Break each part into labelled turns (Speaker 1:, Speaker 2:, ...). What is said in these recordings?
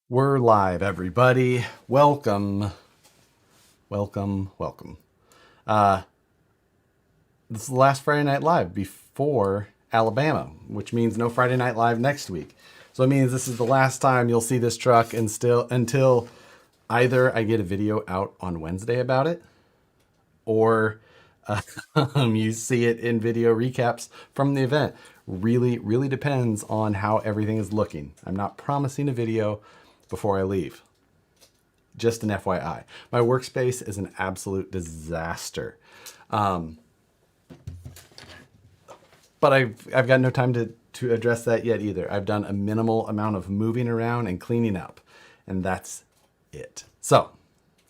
Speaker 1: We're live, everybody. Welcome, welcome, welcome. This is the last Friday Night Live before Alabama, which means no Friday Night Live next week. So it means this is the last time you'll see this truck and still until either I get a video out on Wednesday about it, or you see it in video recaps from the event. Really depends on how everything is looking. I'm not promising a video before I leave. Just an FYI. My workspace is an absolute disaster. But I've got no time to address that yet either. I've done a minimal amount of moving around and cleaning up, and that's it. So,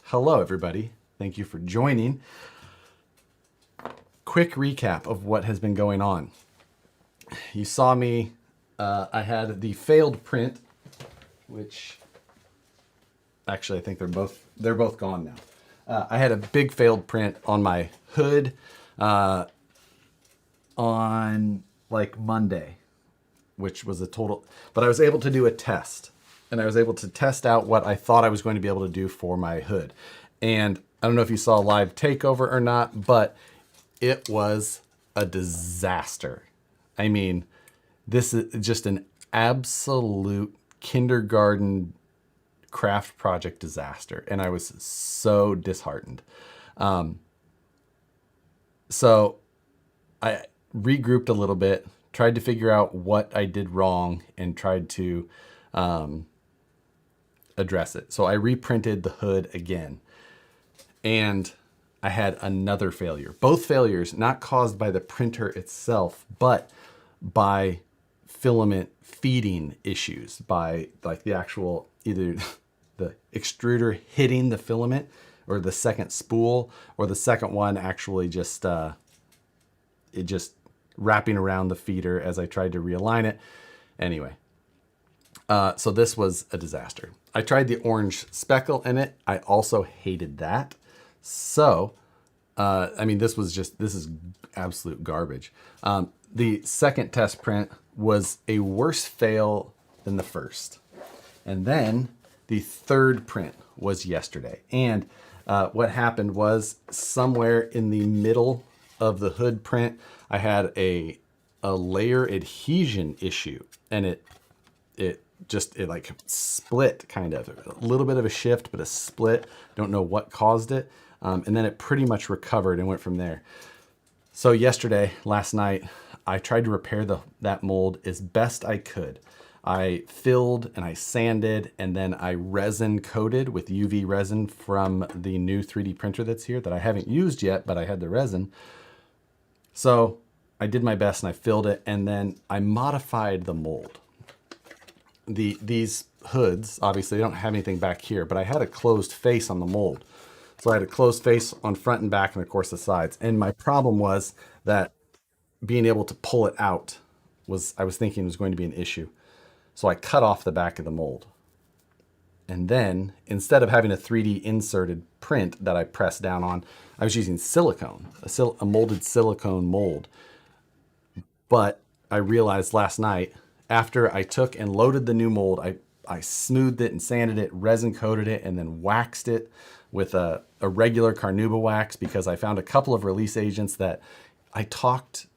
Speaker 1: hello everybody. Thank you for joining. Quick recap of what has been going on. You saw me, I had the failed print, which actually I think they're both gone now. I had a big failed print on my hood on like Monday, which was a total, but I was able to do a test, and I was able to test out what I thought I was going to be able to do for my hood. And I don't know if you saw live takeover or not, but it was a disaster. I mean, this is just an absolute kindergarten craft project disaster, and I was so disheartened. So I regrouped a little bit, tried to figure out what I did wrong, and tried to address it. So I reprinted the hood again, and I had another failure. Both failures not caused by the printer itself, but by filament feeding issues, by like the actual either the extruder hitting the filament or the second spool, or the second one actually just it just wrapping around the feeder as I tried to realign it. Anyway, so this was a disaster. I tried the orange speckle in it. I also hated that. So, I mean, this is absolute garbage. The second test print was a worse fail than the first. And then the third print was yesterday. And what happened was somewhere in the middle of the hood print, I had a layer adhesion issue, and it like split, kind of a little bit of a shift, but a split. Don't know what caused it. And then it pretty much recovered and went from there. So last night, I tried to repair that mold as best I could. I filled and I sanded, and then I resin coated with UV resin from the new 3D printer that's here that I haven't used yet, but I had the resin. So I did my best and I filled it, and then I modified the mold. These hoods, obviously they don't have anything back here, but I had a closed face on the mold. So I had a closed face on front and back, and of course the sides. And my problem was that being able to pull it out I was thinking was going to be an issue. So I cut off the back of the mold. And then instead of having a 3D inserted print that I pressed down on, I was using silicone, a molded silicone mold. But I realized last night, after I took and loaded the new mold, I smoothed it and sanded it, resin coated it, and then waxed it with a regular carnauba wax, because I found a couple of release agents that I talked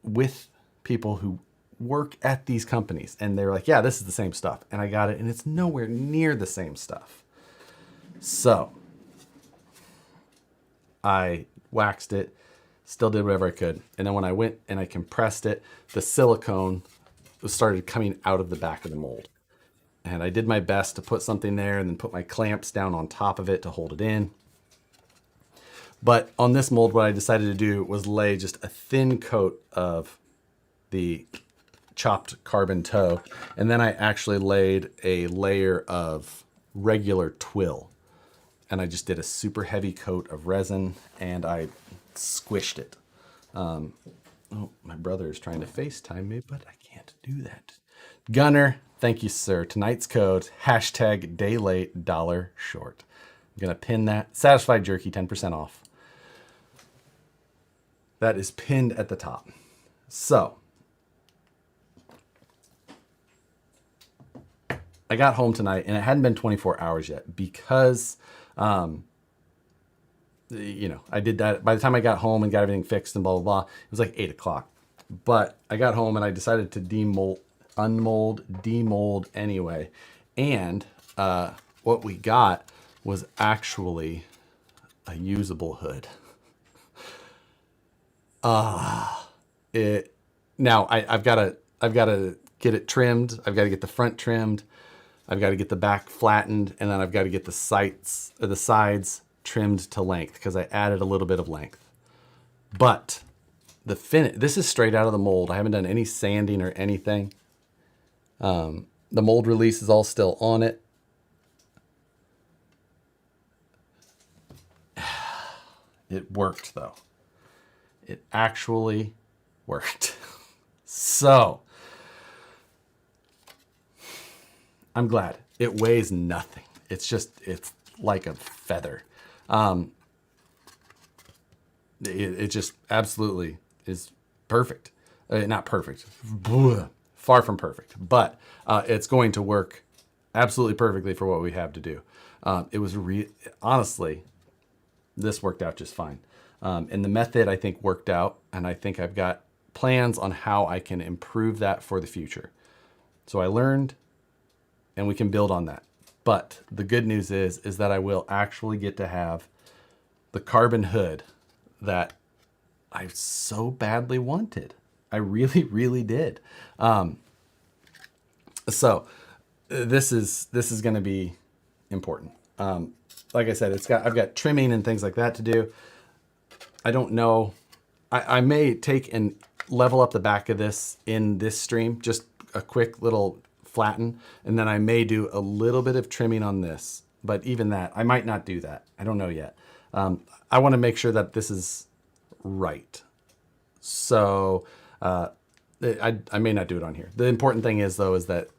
Speaker 1: with people who work at these companies, and they're like, yeah, this is the same stuff. And I got it, and it's nowhere near the same stuff. So I waxed it, still did whatever I could. And then when I went and I compressed it, the silicone started coming out of the back of the mold. And I did my best to put something there and then put my clamps down on top of it to hold it in. But on this mold, what I decided to do was lay just a thin coat of the chopped carbon toe. And then I actually laid a layer of regular twill. And I just did a super heavy coat of resin, and I squished it. Oh, my brother is trying to FaceTime me, but I can't do that. Gunner, thank you, sir. Tonight's code, hashtag day late, dollar short. I'm going to pin that. Satisfied Jerky, 10% off. That is pinned at the top. So, I got home tonight and it hadn't been 24 hours yet because, I did that. By the time I got home and got everything fixed and blah, blah, blah, it was like 8 o'clock. But I got home and I decided to demold anyway. And what we got was actually a usable hood. I've got to get it trimmed. I've got to get the front trimmed. I've got to get the back flattened, and then I've got to get the sides trimmed to length because I added a little bit of length. But this is straight out of the mold. I haven't done any sanding or anything. The mold release is all still on it. It worked though. It actually worked. So I'm glad. It weighs nothing. It's like a feather. It just absolutely is perfect. Not perfect. Far from perfect. But it's going to work absolutely perfectly for what we have to do. It was honestly, this worked out just fine. And the method I think worked out, and I think I've got plans on how I can improve that for the future. So I learned, and we can build on that. But the good news is that I will actually get to have the carbon hood that I so badly wanted. I really, really did. So this is going to be important. Like I said, I've got trimming and things like that to do. I don't know. I may take and level up the back of this in this stream, just a quick little flatten, and then I may do a little bit of trimming on this. But even that, I might not do that. I don't know yet. I want to make sure that this is right. So I may not do it on here. The important thing is, though, is that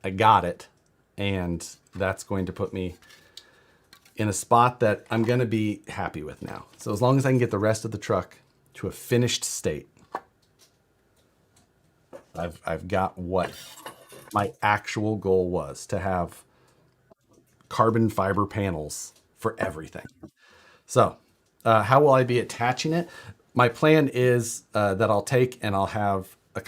Speaker 1: I got it, and that's going to put me in a spot that I'm going to be happy with now. So as long as I can get the rest of the truck to a finished state, I've got what my actual goal was, to have carbon fiber panels for everything. So how will I be attaching it? My plan is that I'll take and I'll have a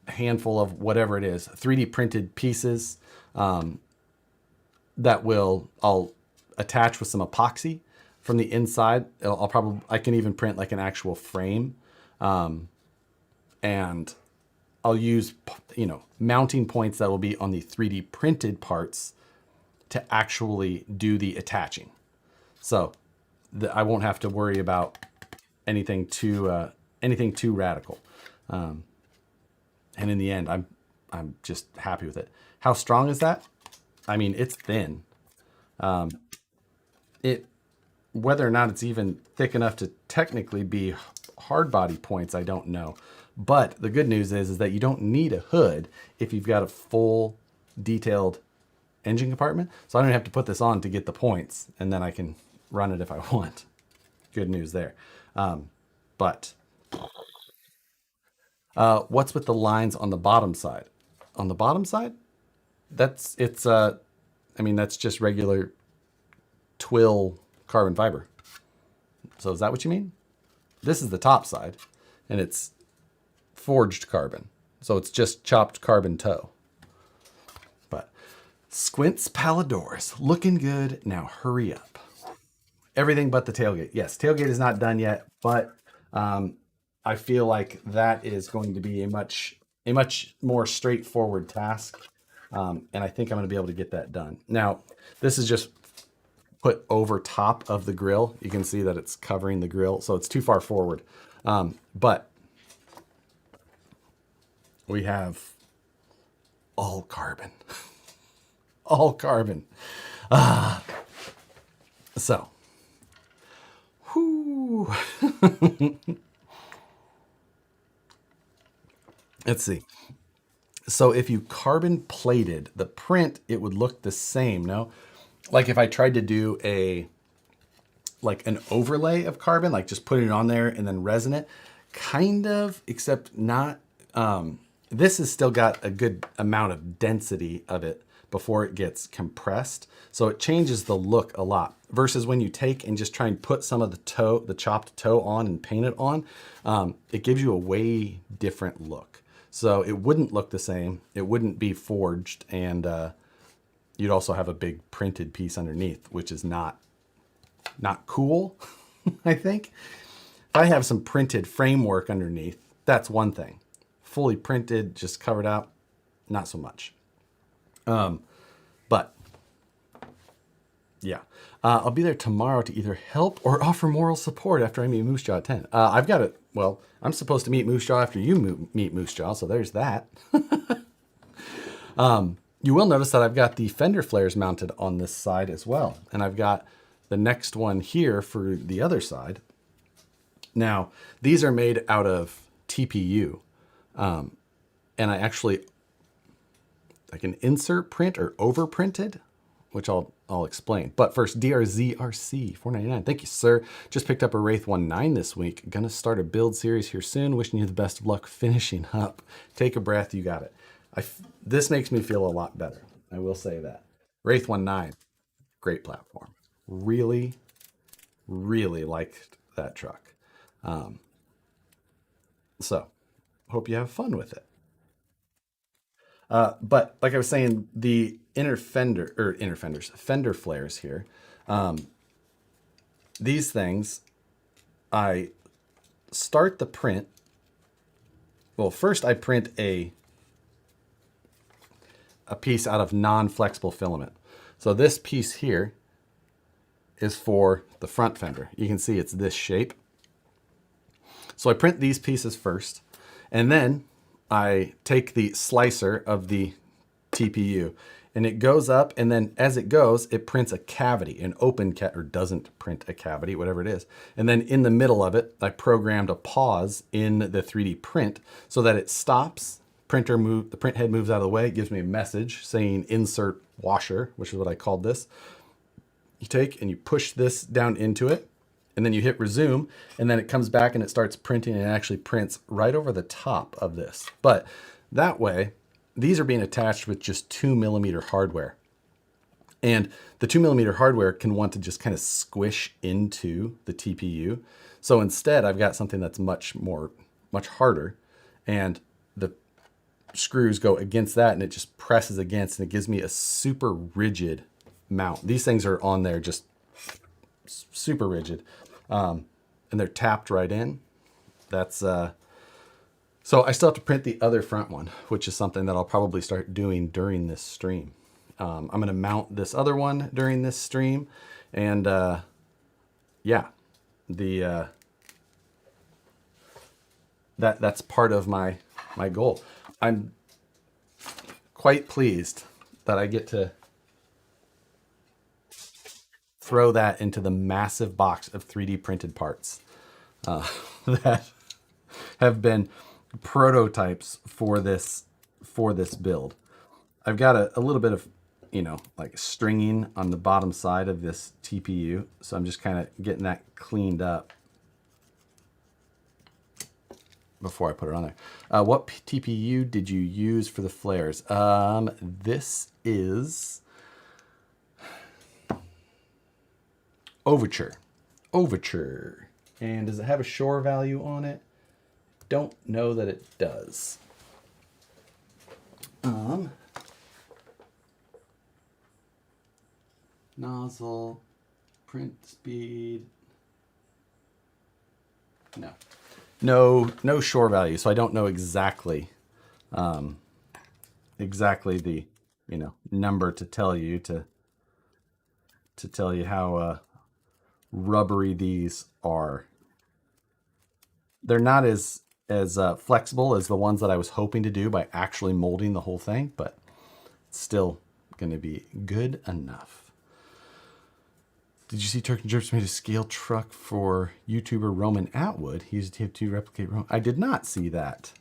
Speaker 1: handful of whatever it is, 3D printed pieces that I'll attach with some epoxy from the inside. I can even print like an actual frame. And I'll use, mounting points that will be on the 3D printed parts to actually do the attaching. So I won't have to worry about anything too radical. And in the end, I'm just happy with it. How strong is that? I mean, it's thin. Whether or not it's even thick enough to technically be hard body points, I don't know. But the good news is that you don't need a hood if you've got a full detailed engine compartment. So I don't have to put this on to get the points, and then I can run it if I want. Good news there. But what's with the lines on the bottom side? On the bottom side, that's just regular twill carbon fiber. So is that what you mean? This is the top side, and it's forged carbon. So it's just chopped carbon toe. But Squint's Palladors, looking good. Now hurry up. Everything but the tailgate. Yes, tailgate is not done yet, but I feel like that is going to be a much more straightforward task. And I think I'm going to be able to get that done. Now, this is just put over top of the grill. You can see that it's covering the grill, so it's too far forward. But we have all carbon. All carbon. So, whoo. Let's see. So if you carbon plated the print, it would look the same, no? Like if I tried to do an overlay of carbon, like just putting it on there and then resin it, kind of, except not, this has still got a good amount of density of it before it gets compressed. So it changes the look a lot versus when you take and just try and put some of the chopped toe on and paint it on, it gives you a way different look. So it wouldn't look the same. It wouldn't be forged. And you'd also have a big printed piece underneath, which is not cool, I think. If I have some printed framework underneath, that's one thing. Fully printed, just covered out, not so much. But yeah, I'll be there tomorrow to either help or offer moral support after I meet Moose Jaw at 10. I've got it. Well, I'm supposed to meet Moose Jaw after you meet Moose Jaw, so there's that. You will notice that I've got the Fender flares mounted on this side as well. And I've got the next one here for the other side. Now, these are made out of TPU. And I actually, I can insert print or overprinted, which I'll explain. But first, DRZRC, $4.99. Thank you, sir. Just picked up a Wraith 1.9 this week. Gonna start a build series here soon. Wishing you the best of luck finishing up. Take a breath, you got it. This makes me feel a lot better. I will say that. Wraith 1.9, great platform. Really, really liked that truck. So, hope you have fun with it. But like I was saying, the Fender flares here, these things, I start the print. Well, first I print a piece out of non-flexible filament. So this piece here is for the front fender. You can see it's this shape. So I print these pieces first, and then I take the slicer of the TPU, and it goes up, and then as it goes, it prints a cavity, an open or doesn't print a cavity, whatever it is. And then in the middle of it, I programmed a pause in the 3D print so that it stops. The print head moves out of the way. It gives me a message saying insert washer, which is what I called this. You take and you push this down into it, and then you hit resume, and then it comes back and it starts printing, and it actually prints right over the top of this. But that way, these are being attached with just 2mm hardware. And the 2mm hardware can want to just kind of squish into the TPU. So instead, I've got something that's much harder, and the screws go against that, and it just presses against, and it gives me a super rigid mount. These things are on there just super rigid, and they're tapped right in. That's so I still have to print the other front one, which is something that I'll probably start doing during this stream. I'm going to mount this other one during this stream, and yeah, that's part of my goal. I'm quite pleased that I get to throw that into the massive box of 3D printed parts that have been prototypes for this build. I've got a little bit of, like stringing on the bottom side of this TPU. So I'm just kind of getting that cleaned up before I put it on there. What TPU did you use for the flares? This is Overture. And does it have a shore value on it? Don't know that it does. Nozzle, print speed. No shore value, so I don't know exactly the number to tell you how rubbery these are. They're not as flexible as the ones that I was hoping to do by actually molding the whole thing, but it's still going to be good enough. Did you see Turk and Jerks made a scale truck for YouTuber Roman Atwood? He used TF2 to replicate Roman. I did not see that.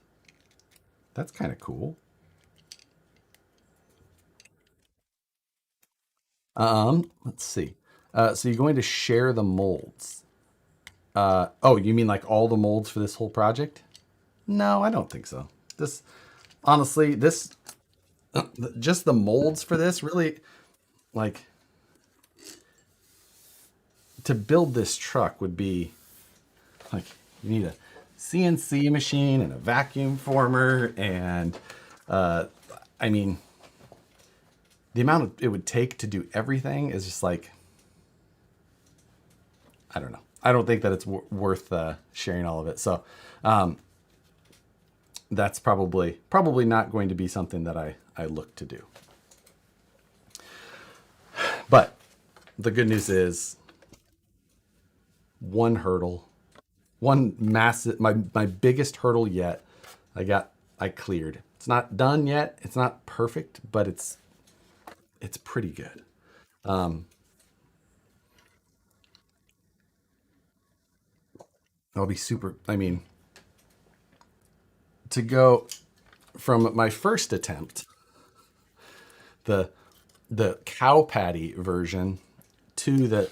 Speaker 1: That's kind of cool. Let's see. So you're going to share the molds. Oh, you mean like all the molds for this whole project? No, I don't think so. honestly, this just the molds for this really like to build this truck would be like you need a CNC machine and a vacuum former and uh, I mean the amount of it would take to do everything is just like I don't know. I don't think that it's worth sharing all of it. So that's probably not going to be something that I look to do. But the good news is one hurdle, one massive my biggest hurdle yet. I cleared. It's not done yet. It's not perfect, but it's pretty good. I'll be super. I mean, to go from my first attempt, the the cow patty version to the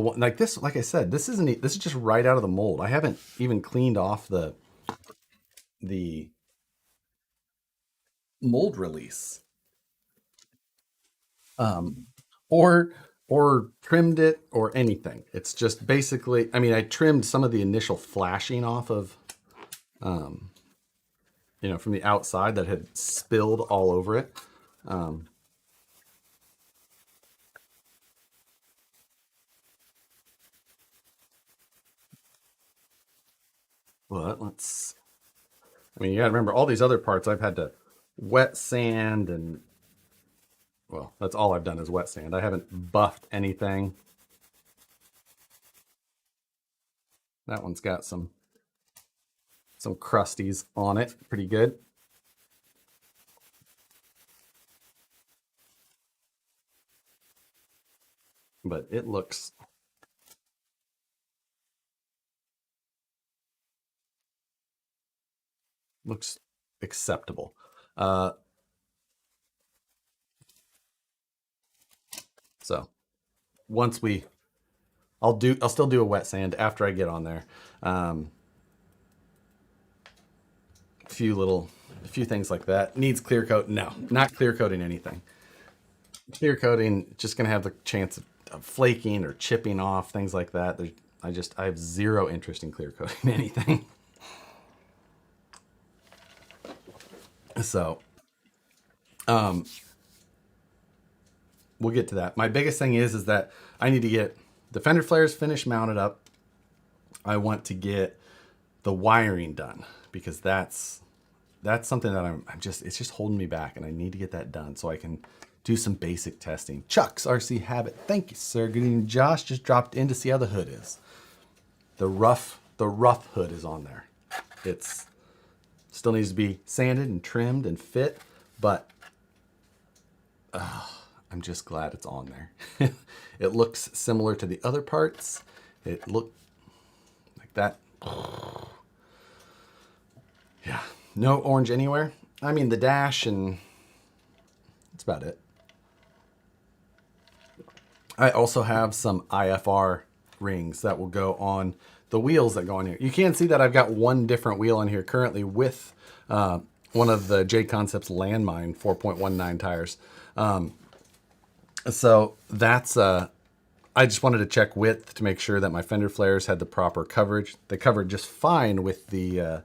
Speaker 1: one like this. Like I said, this is just right out of the mold. I haven't even cleaned off the mold release, or trimmed it or anything. It's just basically. I mean, I trimmed some of the initial flashing off of from the outside that had spilled all over it. Um, but let's. I mean, you got to remember all these other parts I've had to wet sand and well, that's all I've done is wet sand. I haven't buffed anything. That one's got some crusties on it, pretty good. But it looks acceptable. Uh, so once we, I'll still do a wet sand after I get on there. Um, a few things like that. Needs clear coat? No, not clear coating anything. Clear coating just gonna have the chance of flaking or chipping off things like that. I have zero interest in clear coating anything. So we'll get to that. My biggest thing is that I need to get the fender flares finished mounted up. I want to get the wiring done because that's something that I'm just it's just holding me back, and I need to get that done so I can do some basic testing. Chuck's RC Habit, thank you, sir. Good evening. Josh just dropped in to see how the hood is. The rough hood is on there. It's still needs to be sanded and trimmed and fit, but I'm just glad it's on there. It looks similar to the other parts. It looked like that. Yeah, no orange anywhere. I mean, the dash and that's about it. I also have some IFR rings that will go on the wheels that go on here. You can see that I've got one different wheel on here currently with one of the J Concepts Landmine 4.19 tires. So that's I just wanted to check width to make sure that my fender flares had the proper coverage. They covered just fine with the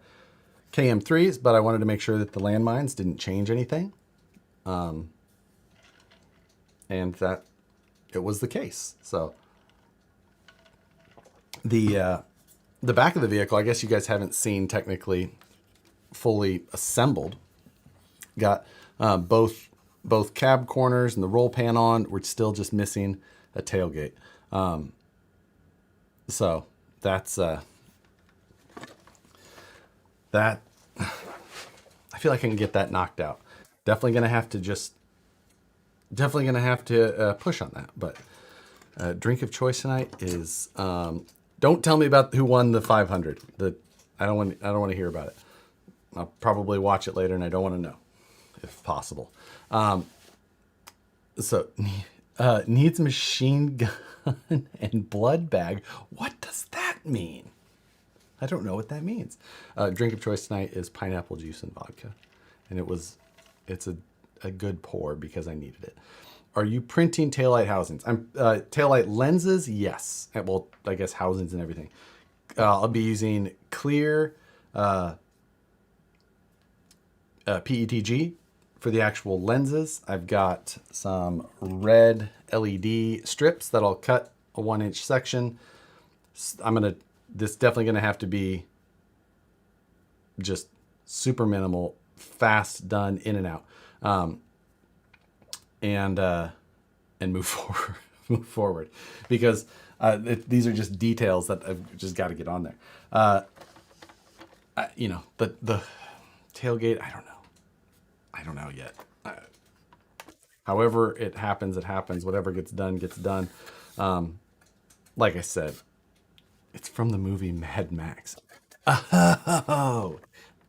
Speaker 1: KM3s, but I wanted to make sure that the landmines didn't change anything. And that it was the case. So the back of the vehicle, I guess you guys haven't seen technically fully assembled. Got both cab corners and the roll pan on. We're still just missing a tailgate. So that's that. I feel like I can get that knocked out. Definitely gonna have to push on that. But drink of choice tonight is don't tell me about who won the 500. I don't want to hear about it. I'll probably watch it later, and I don't want to know, if possible. So needs machine gun and blood bag. What does that mean? I don't know what that means. Drink of choice tonight is pineapple juice and vodka. and it's a good pour because I needed it. Are you printing taillight housings? I'm taillight lenses, yes. Well, I guess housings and everything. I'll be using clear PETG for the actual lenses. I've got some red LED strips that I'll cut a 1-inch section. This definitely gonna have to be just super minimal, fast, done, in and out, and move forward, move forward, because these are just details that I've just got to get on there. The tailgate, I don't know yet. However it happens, it happens. Whatever gets done, gets done. Like I said, it's from the movie Mad Max. Oh,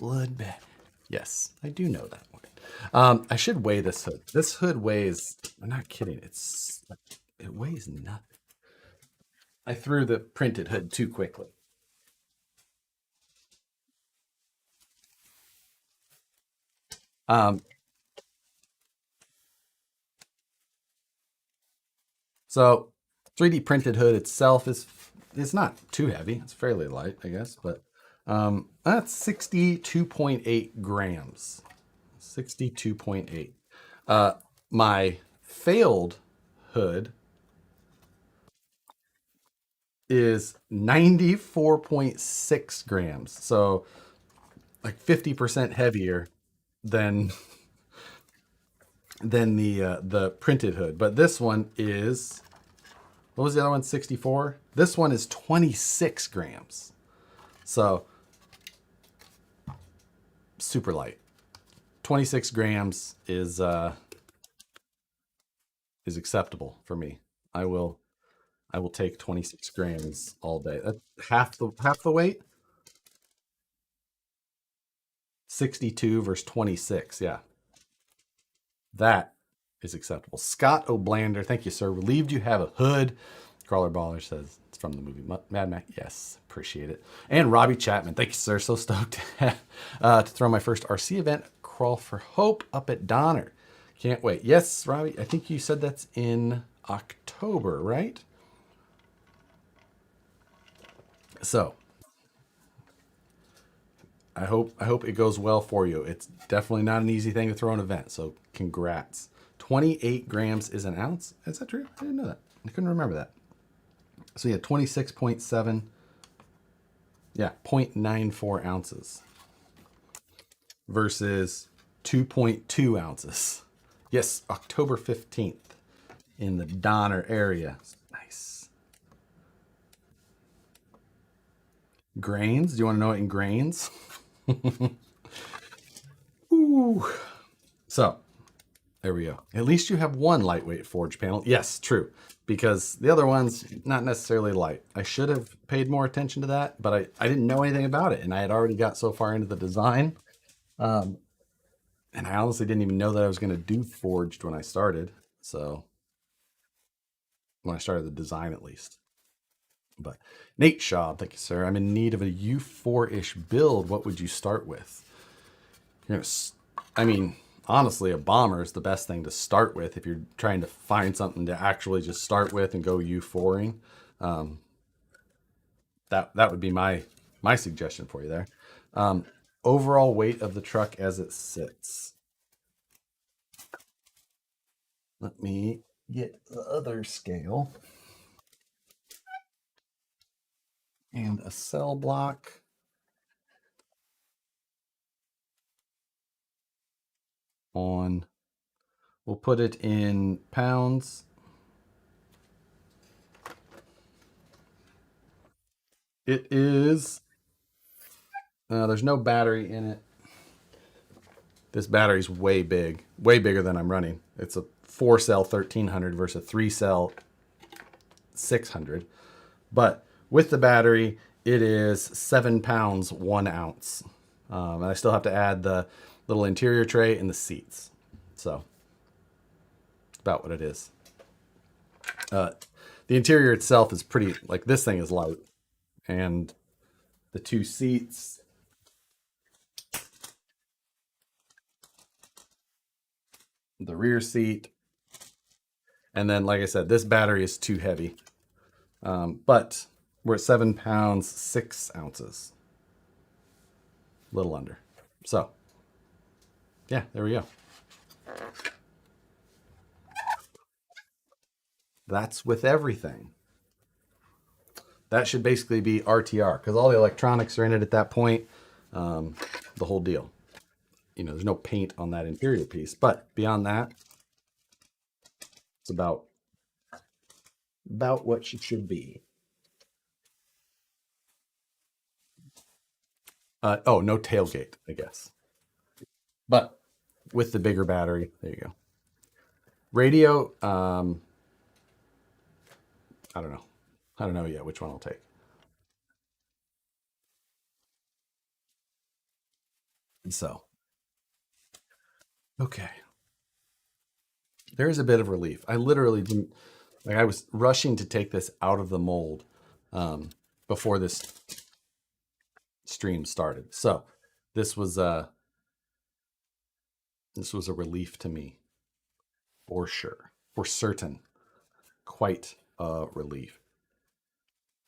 Speaker 1: bloodbath. Yes, I do know that one. I should weigh this hood. This hood weighs, I'm not kidding, it weighs nothing. I threw the printed hood too quickly. Um, so 3D printed hood itself is it's not too heavy. It's fairly light, I guess, but that's 62.8 grams. 62.8. My failed hood is 94.6 grams. So like 50% heavier than the printed hood. But this one is, what was the other one? 64. This one is 26 grams. So super light. 26 grams is acceptable for me. I will I will take 26 grams all day. Half the weight. 62 versus 26. Yeah, that is acceptable. Scott O'Blander, thank you, sir. Relieved you have a hood. Crawler Baller says it's from the movie Mad Max. Yes, appreciate it. And Robbie Chapman, thank you, sir. So stoked to throw my first RC event, Crawl for Hope, up at Donner. Can't wait. Yes, Robbie, I think you said that's in October, right? So I hope it goes well for you. It's definitely not an easy thing to throw an event. So congrats. 28 grams is an ounce. Is that true? I didn't know that. I couldn't remember that. So yeah, 26.7. Yeah, 0.94 ounces versus 2.2 ounces. Yes, October 15th in the Donner area. Nice. Grains? Do you want to know it in grains? Ooh. So there we go. At least you have one lightweight forge panel. Yes, true. Because the other one's not necessarily light. I should have paid more attention to that, but I didn't know anything about it. And I had already got so far into the design. Um, and I honestly didn't even know that I was going to do forged when I started. So when I started the design, at least. But Nate Shaw, thank you, sir. I'm in need of a U4-ish build. What would you start with? You're gonna, I mean, honestly, a bomber is the best thing to start with if you're trying to find something to actually just start with and go U4ing. That would be my suggestion for you there. Um, Overall weight of the truck as it sits. Let me get the other scale and a cell block on. We'll put it in pounds. It is. There's no battery in it. This battery's way bigger than I'm running. It's a 4-cell 1300 versus a 3-cell 600. But with the battery, it is 7 pounds, 1 ounce. And I still have to add the little interior tray and the seats. So, about what it is. The interior itself is pretty, like this thing is light. And the two seats, the rear seat. And then, like I said, this battery is too heavy. But we're at 7 pounds, 6 ounces. A little under. So, yeah, there we go. That's with everything. That should basically be RTR because all the electronics are in it at that point. The whole deal. You know, there's no paint on that interior piece, but beyond that, it's about what it should be. Oh, no tailgate, I guess. But with the bigger battery, there you go. Radio, I don't know. I don't know yet which one I'll take. So, okay. There is a bit of relief. I literally didn't, like, I was rushing to take this out of the mold before this stream started. So, this was a relief to me for sure, for certain, quite a relief.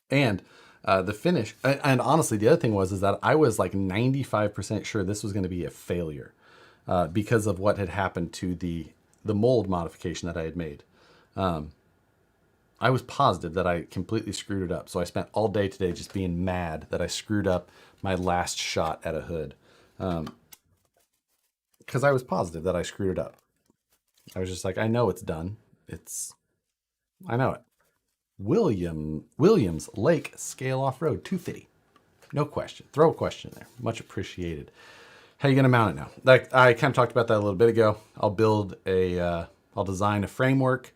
Speaker 1: And the finish, and honestly, the other thing was is that I was like 95% sure this was going to be a failure because of what had happened to the mold modification that I had made. I was positive that I completely screwed it up. So I spent all day today just being mad that I screwed up my last shot at a hood. Because I was positive that I screwed it up. I was just like, I know it's done. I know it. Williams Lake Scale Off Road 250. No question. Throw a question there. Much appreciated. How are you gonna mount it now? Like I kind of talked about that a little bit ago. I'll design a framework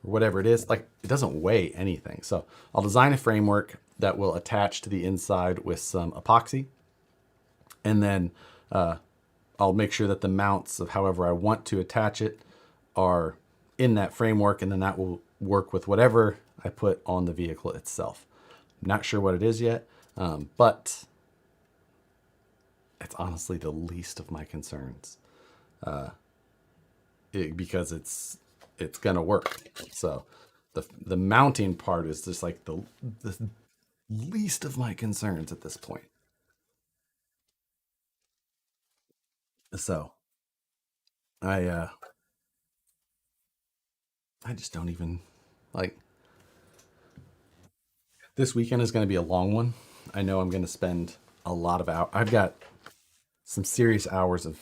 Speaker 1: or whatever it is. Like it doesn't weigh anything. So I'll design a framework that will attach to the inside with some epoxy. And then I'll make sure that the mounts of however I want to attach it are in that framework. And then that will work with whatever I put on the vehicle itself. I'm not sure what it is yet, but it's honestly the least of my concerns because it's gonna work. So the mounting part is just like the least of my concerns at this point. So I I just don't even like this weekend is going to be a long one. I know I'm going to spend a lot of hours. I've got some serious hours of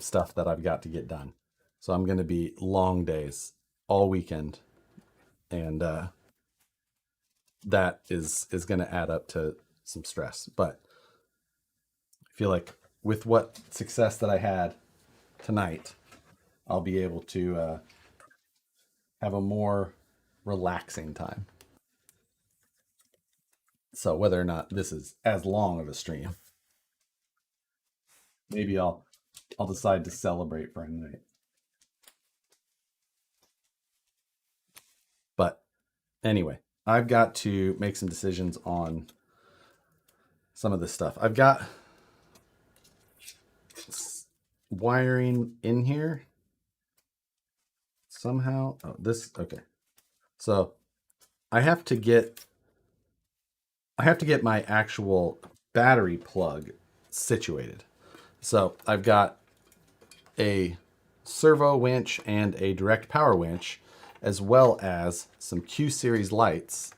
Speaker 1: stuff that I've got to get done. So I'm going to be long days all weekend. And that is going to add up to some stress. But I feel like with what success that I had tonight, I'll be able to have a more relaxing time. So whether or not this is as long of a stream, maybe I'll decide to celebrate for a night. But anyway, I've got to make some decisions on some of this stuff. I've got wiring in here somehow. Oh, this okay. So I have to get my actual battery plug situated. So I've got a servo winch and a direct power winch, as well as some Q series lights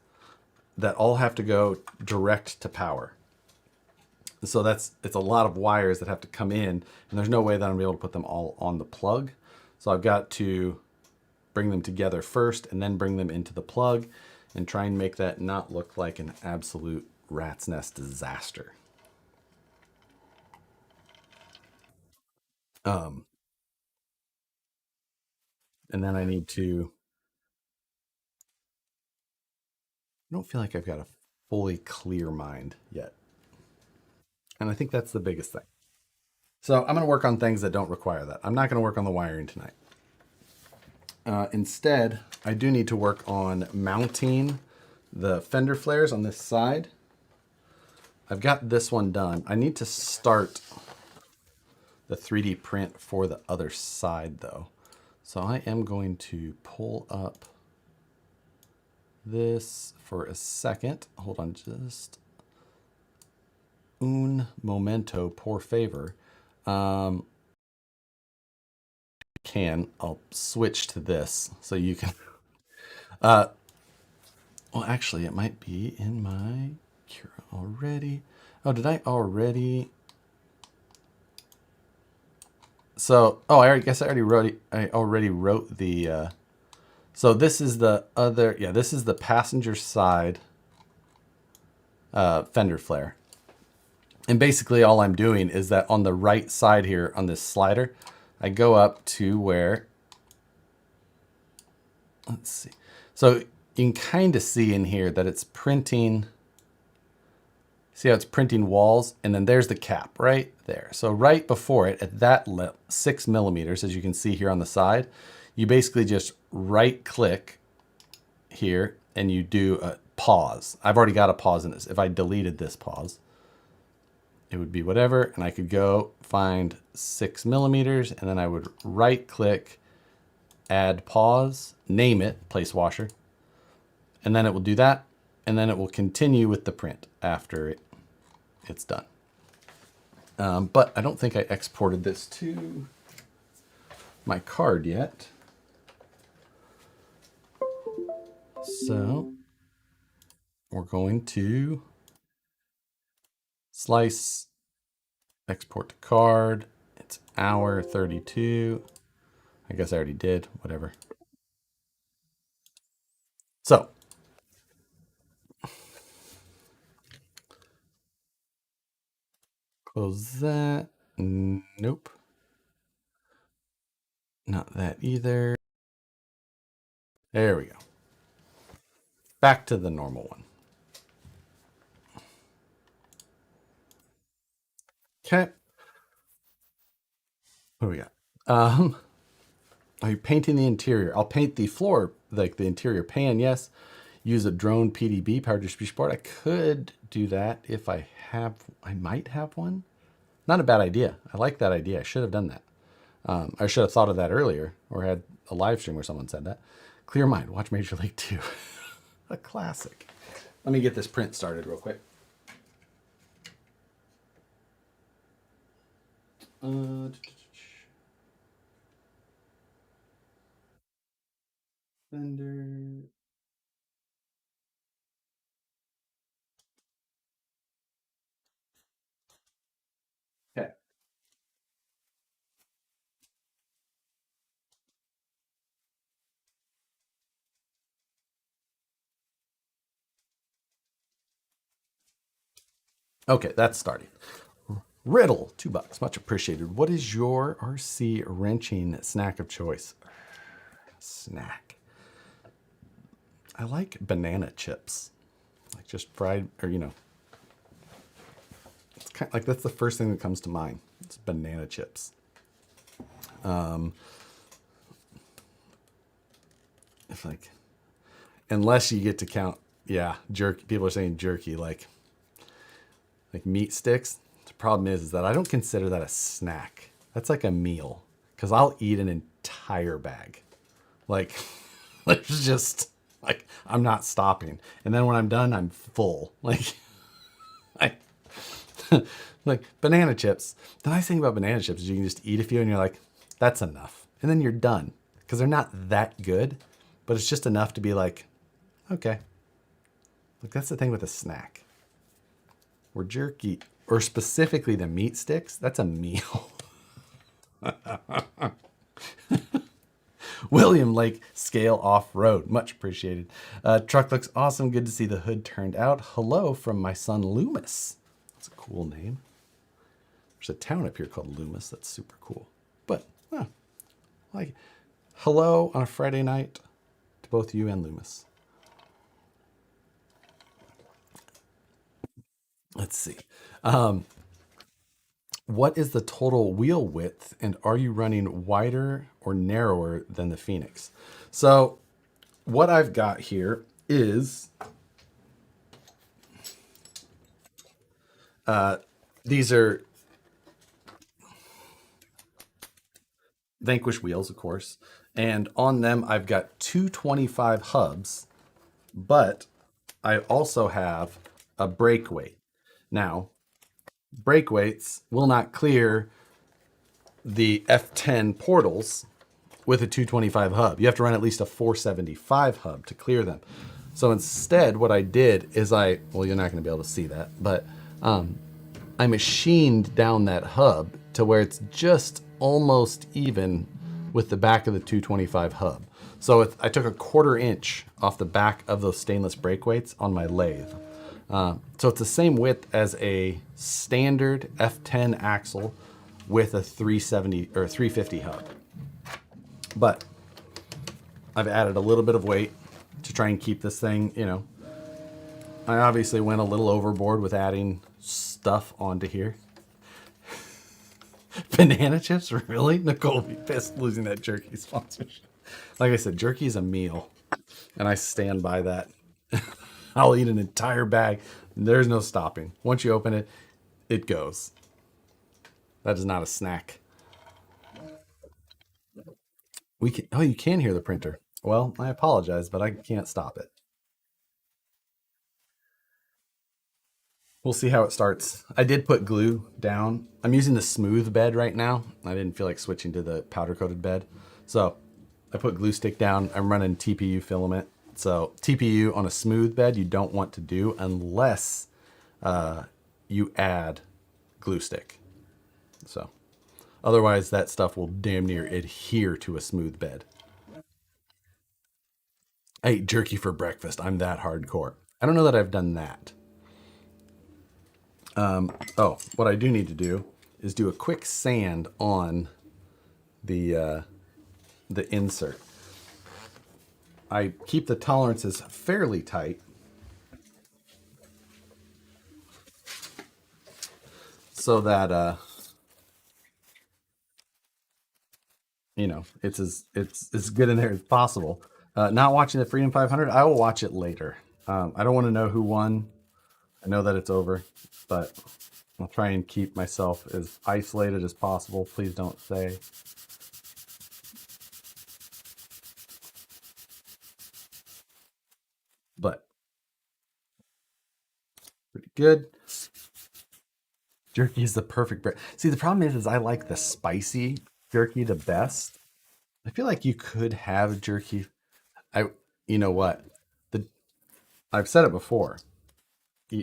Speaker 1: that all have to go direct to power. So it's a lot of wires that have to come in, and there's no way that I'm gonna be able to put them all on the plug. So I've got to bring them together first and then bring them into the plug and try and make that not look like an absolute rat's nest disaster. And then I need to, I don't feel like I've got a fully clear mind yet. And I think that's the biggest thing. So I'm going to work on things that don't require that. I'm not going to work on the wiring tonight. Instead, I do need to work on mounting the fender flares on this side. I've got this one done. I need to start the 3D print for the other side though. So I am going to pull up this for a second. Hold on just un momento, por favor. I'll switch to this so you can. Well, actually, it might be in my Cura already. Oh, did I already? So, oh, I guess I already wrote the. So this is the other. Yeah, this is the passenger side fender flare. And basically, all I'm doing is that on the right side here on this slider, I go up to where. Let's see. So you can kind of see in here that it's printing. See how it's printing walls? And then there's the cap right there. So right before it, at that 6 millimeters, as you can see here on the side, you basically just right click here and you do a pause. I've already got a pause in this. If I deleted this pause, it would be whatever. And I could go find 6 millimeters and then I would right click, add pause, name it, place washer. And then it will do that. And then it will continue with the print after it's done. But I don't think I exported this to my card yet. So we're going to slice, export to card. It's hour 32. I guess I already did, whatever. So close that. Nope. Not that either. There we go. Back to the normal one. Okay. What do we got? Are you painting the interior? I'll paint the floor, like the interior pan, yes. Use a drone PDB, power distribution board. I could do that if I might have one. Not a bad idea. I like that idea. I should have done that. I should have thought of that earlier or had a live stream where someone said that. Clear mind, watch Major League 2. A classic. Let me get this print started real quick. Fender. Okay. Okay, that's starting. Riddle, $2, much appreciated. What is your RC wrenching snack of choice? Snack. I like banana chips, like just fried, or it's kind of like that's the first thing that comes to mind. It's banana chips. It's like, unless you get to count, yeah, jerky. People are saying jerky, like meat sticks. The problem is that I don't consider that a snack. That's like a meal because I'll eat an entire bag. Like, it's just like I'm not stopping. And then when I'm done, I'm full. Like, I like banana chips. The nice thing about banana chips is you can just eat a few and you're like, that's enough. And then you're done because they're not that good, but it's just enough to be like, okay. Like, that's the thing with a snack. Or jerky, or specifically the meat sticks, that's a meal. William Lake Scale Off Road, much appreciated. Truck looks awesome. Good to see the hood turned out. Hello from my son Loomis. That's a cool name. There's a town up here called Loomis. That's super cool. But, like, hello on a Friday night to both you and Loomis. Let's see. What is the total wheel width, and are you running wider or narrower than the Phoenix? So what I've got here is these are Vanquish wheels, of course. And on them, I've got 225 hubs, but I also have a brake weight. Now, brake weights will not clear the F10 portals with a 225 hub. You have to run at least a 475 hub to clear them. So instead, what I did is well, you're not going to be able to see that, but I machined down that hub to where it's just almost even with the back of the 225 hub. So I took a 1/4 inch off the back of those stainless brake weights on my lathe. So it's the same width as a standard F10 axle with a 370 or 350 hub. But I've added a little bit of weight to try and keep this thing, I obviously went a little overboard with adding stuff onto here. Banana chips? Really? Nicole will be pissed losing that jerky sponsorship. Like I said, jerky is a meal, and I stand by that. I'll eat an entire bag. There's no stopping. Once you open it, it goes. That is not a snack. You can hear the printer. Well, I apologize, but I can't stop it. We'll see how it starts. I did put glue down. I'm using the smooth bed right now. I didn't feel like switching to the powder coated bed. So I put glue stick down. I'm running TPU filament. So TPU on a smooth bed, you don't want to do unless you add glue stick. So otherwise that stuff will damn near adhere to a smooth bed. I ate jerky for breakfast. I'm that hardcore. I don't know that I've done that. Oh, what I do need to do is do a quick sand on the insert. I keep the tolerances fairly tight so that it's as good in there as possible. Not watching the Freedom 500, I will watch it later. I don't want to know who won. I know that it's over, but I'll try and keep myself as isolated as possible. Please don't say. But pretty good. Jerky is the perfect bread. See, the problem is I like the spicy jerky the best. I feel like you could have jerky. You know what? The I've said it before.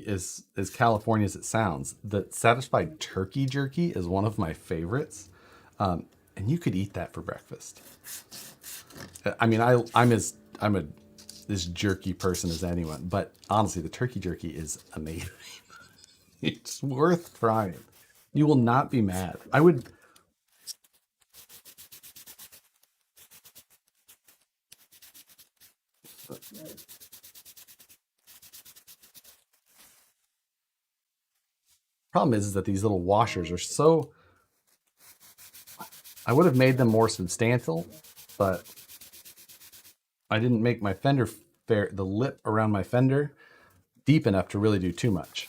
Speaker 1: As California as it sounds, the satisfied turkey jerky is one of my favorites, and you could eat that for breakfast. I mean, I'm this jerky person as anyone, but honestly, the turkey jerky is amazing. It's worth trying. You will not be mad. I would. Problem is that these little washers are so. I would have made them more substantial, but I didn't make my fender the lip around my fender deep enough to really do too much.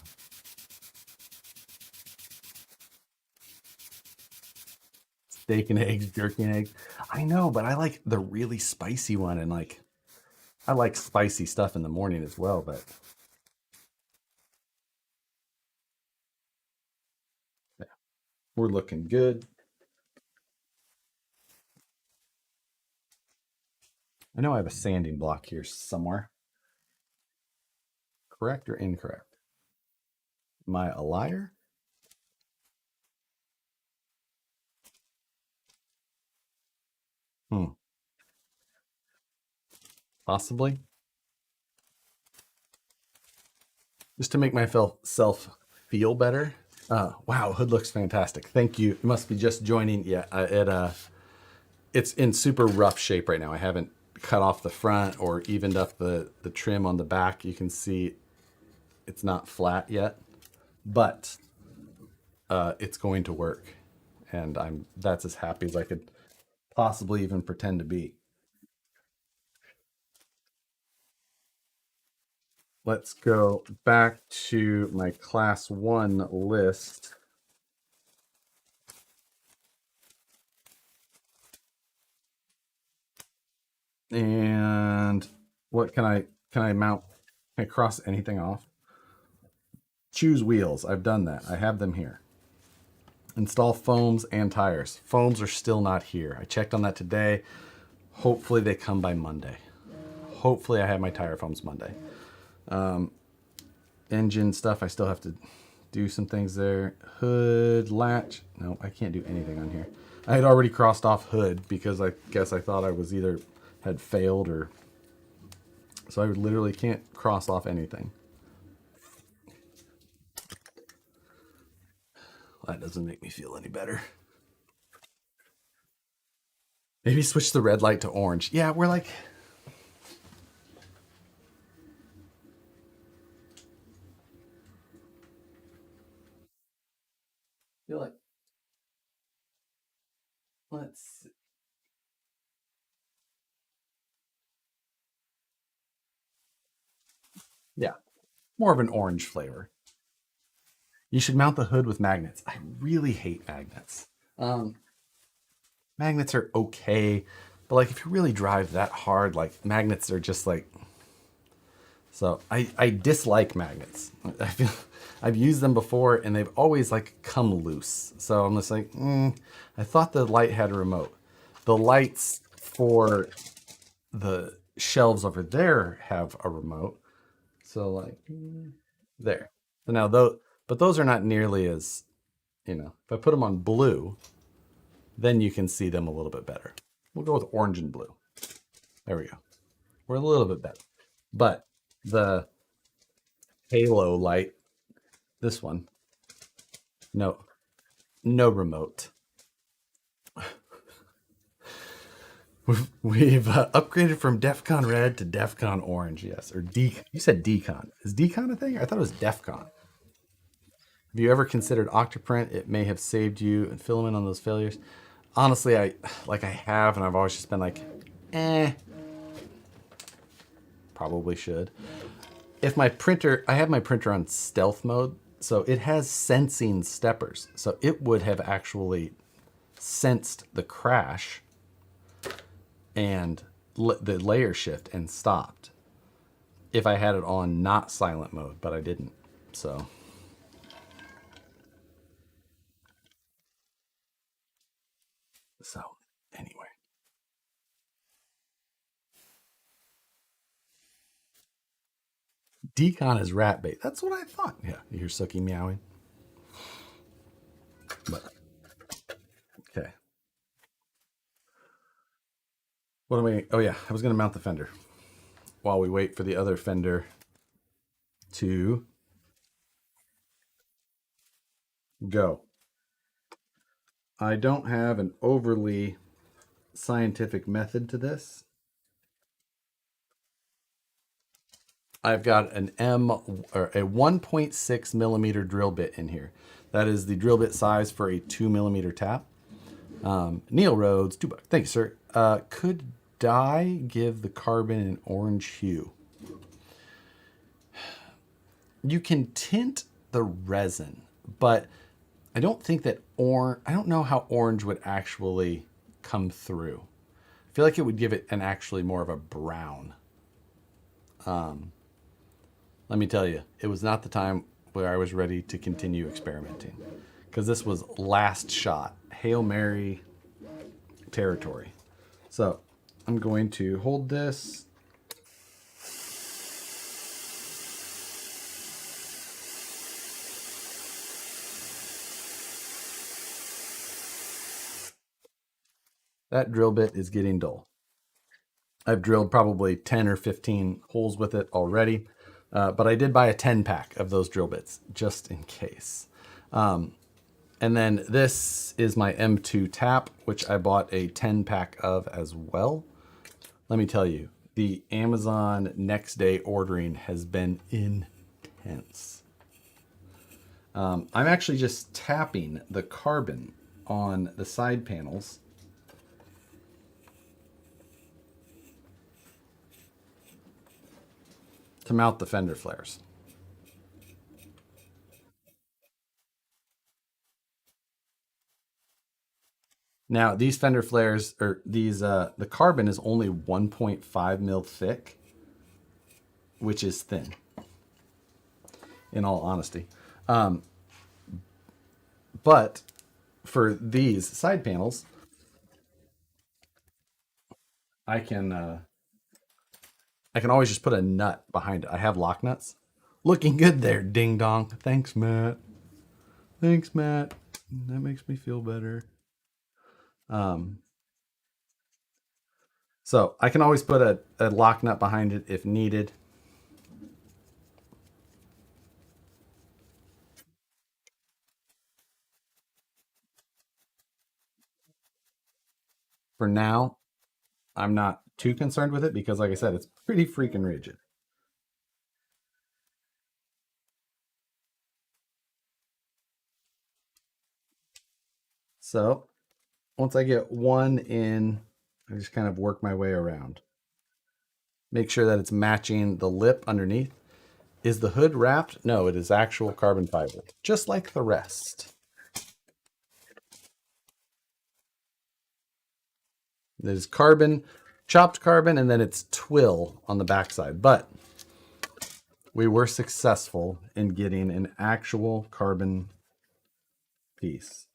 Speaker 1: Steak and eggs, jerky and eggs. I know, but I like the really spicy one, and I like spicy stuff in the morning as well. But yeah, we're looking good. I know I have a sanding block here somewhere. Correct or incorrect? Am I a liar? Hmm. Possibly. Just to make myself feel better. Wow, hood looks fantastic. Thank you. You must be just joining. Yeah, it's in super rough shape right now. I haven't cut off the front or evened up the trim on the back. You can see it's not flat yet, but it's going to work, and that's as happy as I could possibly even pretend to be. Let's go back to my class 1 list. And what can I mount? Can I cross anything off? Choose wheels. I've done that. I have them here. Install foams and tires. Foams are still not here. I checked on that today. Hopefully they come by Monday. Hopefully I have my tire foams Monday. Engine stuff, I still have to do some things there. Hood, latch. No, I can't do anything on here. I had already crossed off hood because I guess I thought I was either had failed or... So I literally can't cross off anything. That doesn't make me feel any better. Maybe switch the red light to orange. Yeah, we're like... Feel like... Let's... Yeah, more of an orange flavor. You should mount the hood with magnets. I really hate magnets. Um, Magnets are okay, but like if you really drive that hard, like magnets are just like... So I dislike magnets. I feel I've used them before and they've always like come loose. So I'm just like, I thought the light had a remote. The lights for the shelves over there have a remote. So like there. So now those, but those are not nearly as, if I put them on blue, then you can see them a little bit better. We'll go with orange and blue. There we go. We're a little bit better. But the halo light, this one, no, no remote. We've upgraded from DEFCON red to DEFCON orange. Yes, or D. You said decon. Is decon a thing? I thought it was DEFCON. Have you ever considered Octoprint? It may have saved you and filament on those failures. Honestly, I have, and I've always just been like, probably should. If my printer, I have my printer on stealth mode, so it has sensing steppers. So it would have actually sensed the crash and the layer shift and stopped if I had it on not silent mode, but I didn't. So anyway, decon is rat bait. That's what I thought. Yeah, you hear Sookie meowing. But okay. What am I? Oh yeah, I was gonna mount the fender while we wait for the other fender to go. I don't have an overly scientific method to this. I've got an or a 1.6 millimeter drill bit in here. That is the drill bit size for a 2 millimeter tap. Neil Rhodes, $2. Thank you, sir. Could dye give the carbon an orange hue? You can tint the resin, but I don't think that I don't know how orange would actually come through. I feel like it would give it an actually more of a brown. Let me tell you, it was not the time where I was ready to continue experimenting, because this was last shot, Hail Mary territory. So I'm going to hold this. That drill bit is getting dull. I've drilled probably 10 or 15 holes with it already, but I did buy a 10 pack of those drill bits just in case. And then this is my M2 tap, which I bought a 10 pack of as well. Let me tell you, the Amazon next day ordering has been intense. I'm actually just tapping the carbon on the side panels to mount the fender flares. Now these Fender flares, or these, the carbon is only 1.5 mil thick, which is thin, in all honesty. But for these side panels, I can always just put a nut behind it. I have lock nuts. Looking good there, ding dong. Thanks, Matt. Thanks, Matt. That makes me feel better. So I can always put a lock nut behind it if needed. For now, I'm not too concerned with it because, like I said, it's pretty freaking rigid. So once I get one in, I just kind of work my way around. Make sure that it's matching the lip underneath. Is the hood wrapped? No, it is actual carbon fiber, just like the rest. There's carbon, chopped carbon, and then it's twill on the backside. But we were successful in getting an actual carbon piece.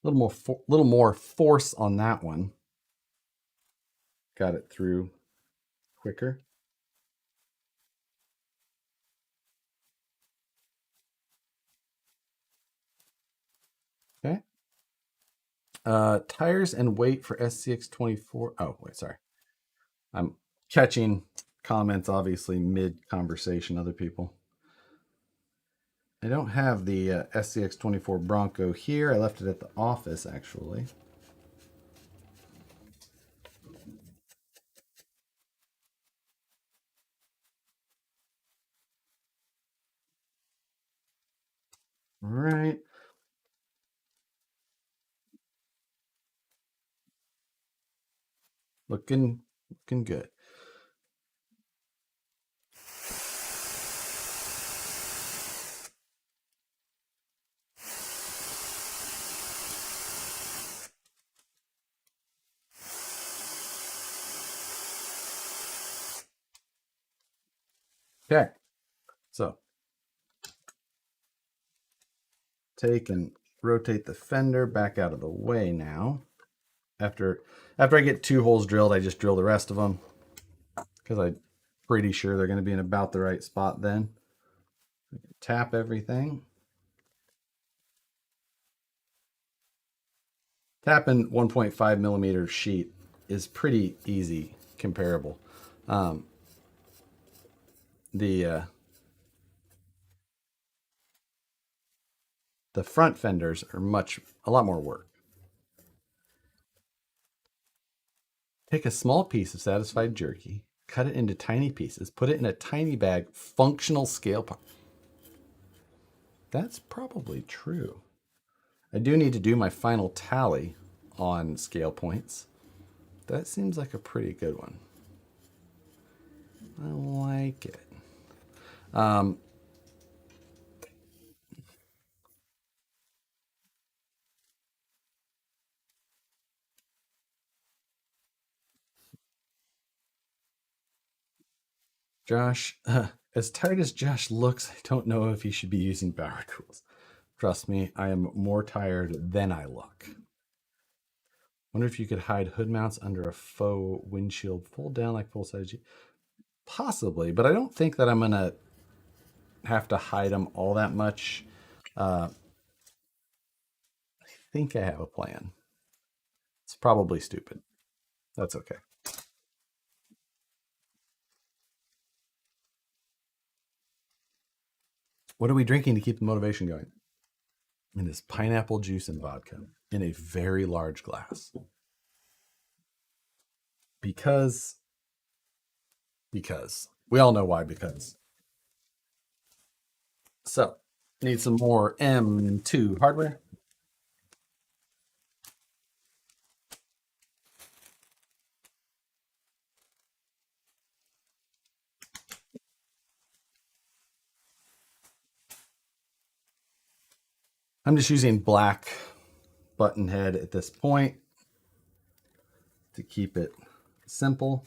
Speaker 1: Little more force on that one. Got it through quicker. Okay. Tires and weight for SCX24. Oh, wait, sorry. I'm catching comments, obviously, mid-conversation, other people. I don't have the SCX24 Bronco here. I left it at the office, actually. All right. Looking good. Okay. So take and rotate the fender back out of the way now. After I get 2 holes drilled, I just drill the rest of them because I'm pretty sure they're going to be in about the right spot then. Tap everything. Tapping 1.5 millimeter sheet is pretty easy, comparable. The front fenders are a lot more work. Take a small piece of satisfied jerky, cut it into tiny pieces, put it in a tiny bag, functional scale pot. That's probably true. I do need to do my final tally on scale points. That seems like a pretty good one. I like it. Josh, as tight as Josh looks, I don't know if he should be using power tools. Trust me, I am more tired than I look. Wonder if you could hide hood mounts under a faux windshield, fold down like full size. Possibly, but I don't think that I'm gonna have to hide them all that much. I think I have a plan. It's probably stupid. That's okay. What are we drinking to keep the motivation going? It is pineapple juice and vodka in a very large glass. Because we all know why. Because so need some more M2 hardware. I'm just using black button head at this point to keep it simple.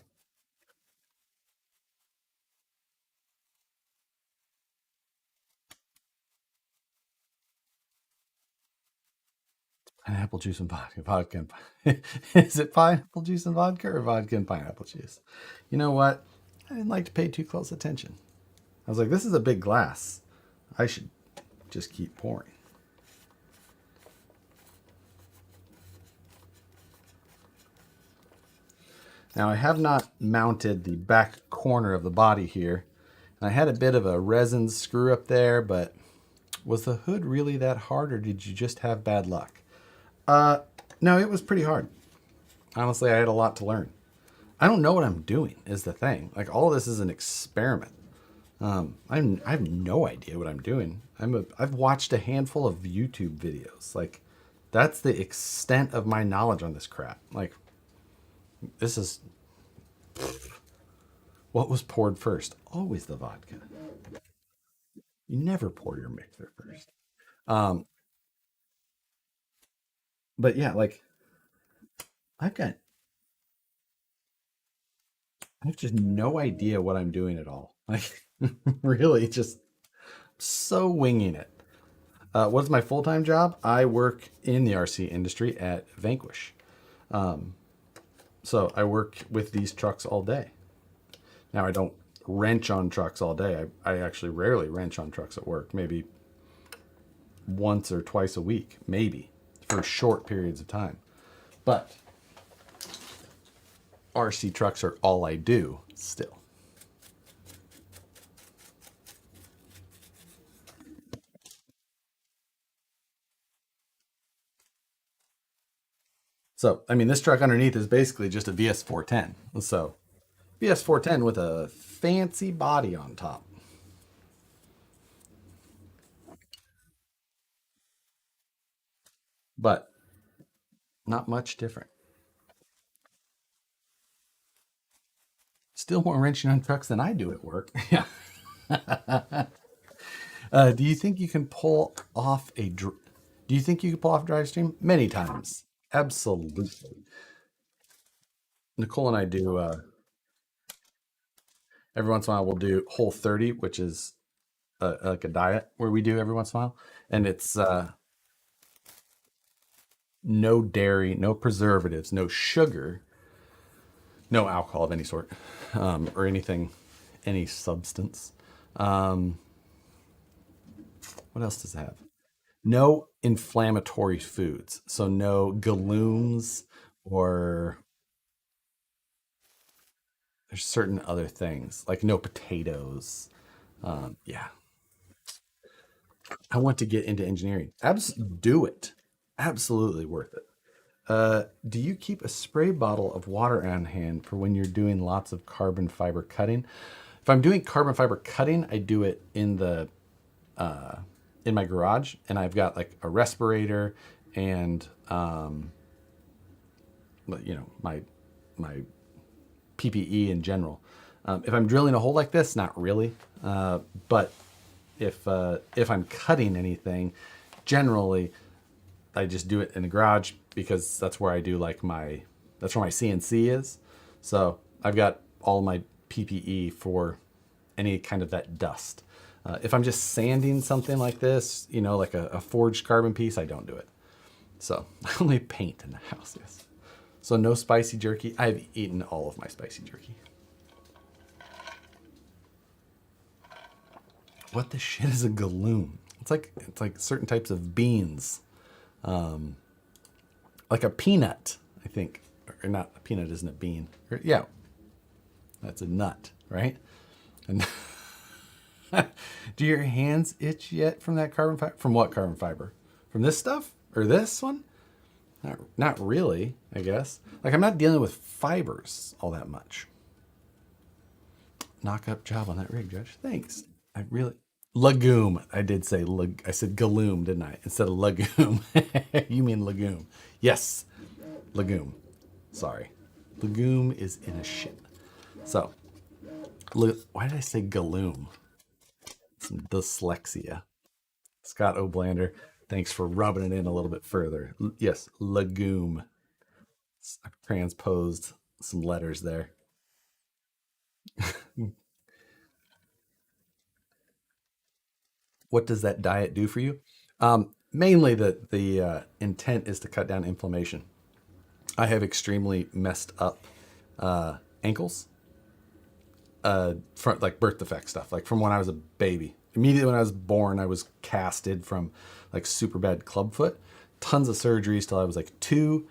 Speaker 1: Pineapple juice and vodka. Vodka and is it pineapple juice and vodka or vodka and pineapple juice? You know what? I didn't like to pay too close attention. I was like, this is a big glass. I should just keep pouring. Now I have not mounted the back corner of the body here. And I had a bit of a resin screw up there, but was the hood really that hard or did you just have bad luck? No, it was pretty hard. Honestly, I had a lot to learn. I don't know what I'm doing is the thing. Like all of this is an experiment. I have no idea what I'm doing. I've watched a handful of YouTube videos. Like that's the extent of my knowledge on this crap. Like this is what was poured first. Always the vodka. You never pour your mixer first. Um, but yeah, like I've got I have just no idea what I'm doing at all. Like really just so winging it. What's my full-time job? I work in the RC industry at Vanquish. So I work with these trucks all day. Now I don't wrench on trucks all day. I actually rarely wrench on trucks at work. Maybe once or twice a week, maybe for short periods of time. But RC trucks are all I do still. So, I mean, this truck underneath is basically just a VS410. So, VS410 with a fancy body on top, but not much different. Still more wrenching on trucks than I do at work. Yeah. Do you think you can pull off a? Do you think you can pull off a drive stream? Many times, absolutely. Nicole and I do. Every once in a while, we'll do Whole 30, which is like a diet where we do every once in a while, and it's no dairy, no preservatives, no sugar, no alcohol of any sort, or anything, any substance. Um, what else does it have? No inflammatory foods. So no galooms or there's certain other things like no potatoes. Yeah, I want to get into engineering. Do it. Absolutely worth it. Do you keep a spray bottle of water on hand for when you're doing lots of carbon fiber cutting? If I'm doing carbon fiber cutting, I do it in my garage, and I've got like a respirator and my PPE in general. If I'm drilling a hole like this, not really. But if I'm cutting anything, generally I just do it in the garage because that's where I do like that's where my CNC is. So I've got all my PPE for any kind of that dust. If I'm just sanding something like this, like a forged carbon piece, I don't do it. So I only paint in the house, yes. So no spicy jerky. I've eaten all of my spicy jerky. What the shit is a galoom? It's like certain types of beans, like a peanut, I think, or not. A peanut isn't a bean. Yeah, that's a nut, right? And do your hands itch yet from that carbon fiber? From what carbon fiber? From this stuff or this one? Not really, I guess. Like I'm not dealing with fibers all that much. Knock up job on that rig, Judge. Thanks. I really legume. I did say I said galoom, didn't I? Instead of legume. You mean legume? Yes, legume. Sorry, legume is in a shit. So, why did I say galoom? Some dyslexia. Scott O'Blander. Thanks for rubbing it in a little bit further. Yes, legume. I've transposed some letters there. What does that diet do for you? Mainly, the intent is to cut down inflammation. I have extremely messed up ankles, from like birth defect stuff, like from when I was a baby. Immediately when I was born, I was casted from like super bad clubfoot, tons of surgeries till I was like 2,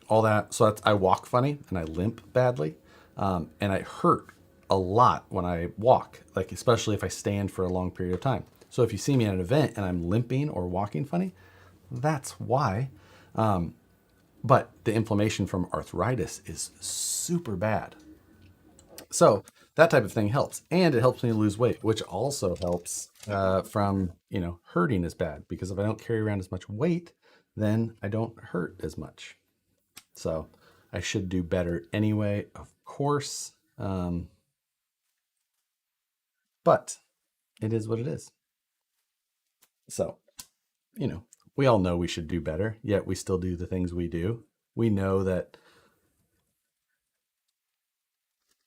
Speaker 1: all that. So I walk funny and I limp badly, and I hurt a lot when I walk, like especially if I stand for a long period of time. So if you see me at an event and I'm limping or walking funny, that's why. But the inflammation from arthritis is super bad. So that type of thing helps, and it helps me lose weight, which also helps from hurting as bad, because if I don't carry around as much weight, then I don't hurt as much. So I should do better anyway, of course. But it is what it is. So, you know, we all know we should do better, yet we still do the things we do. We know that,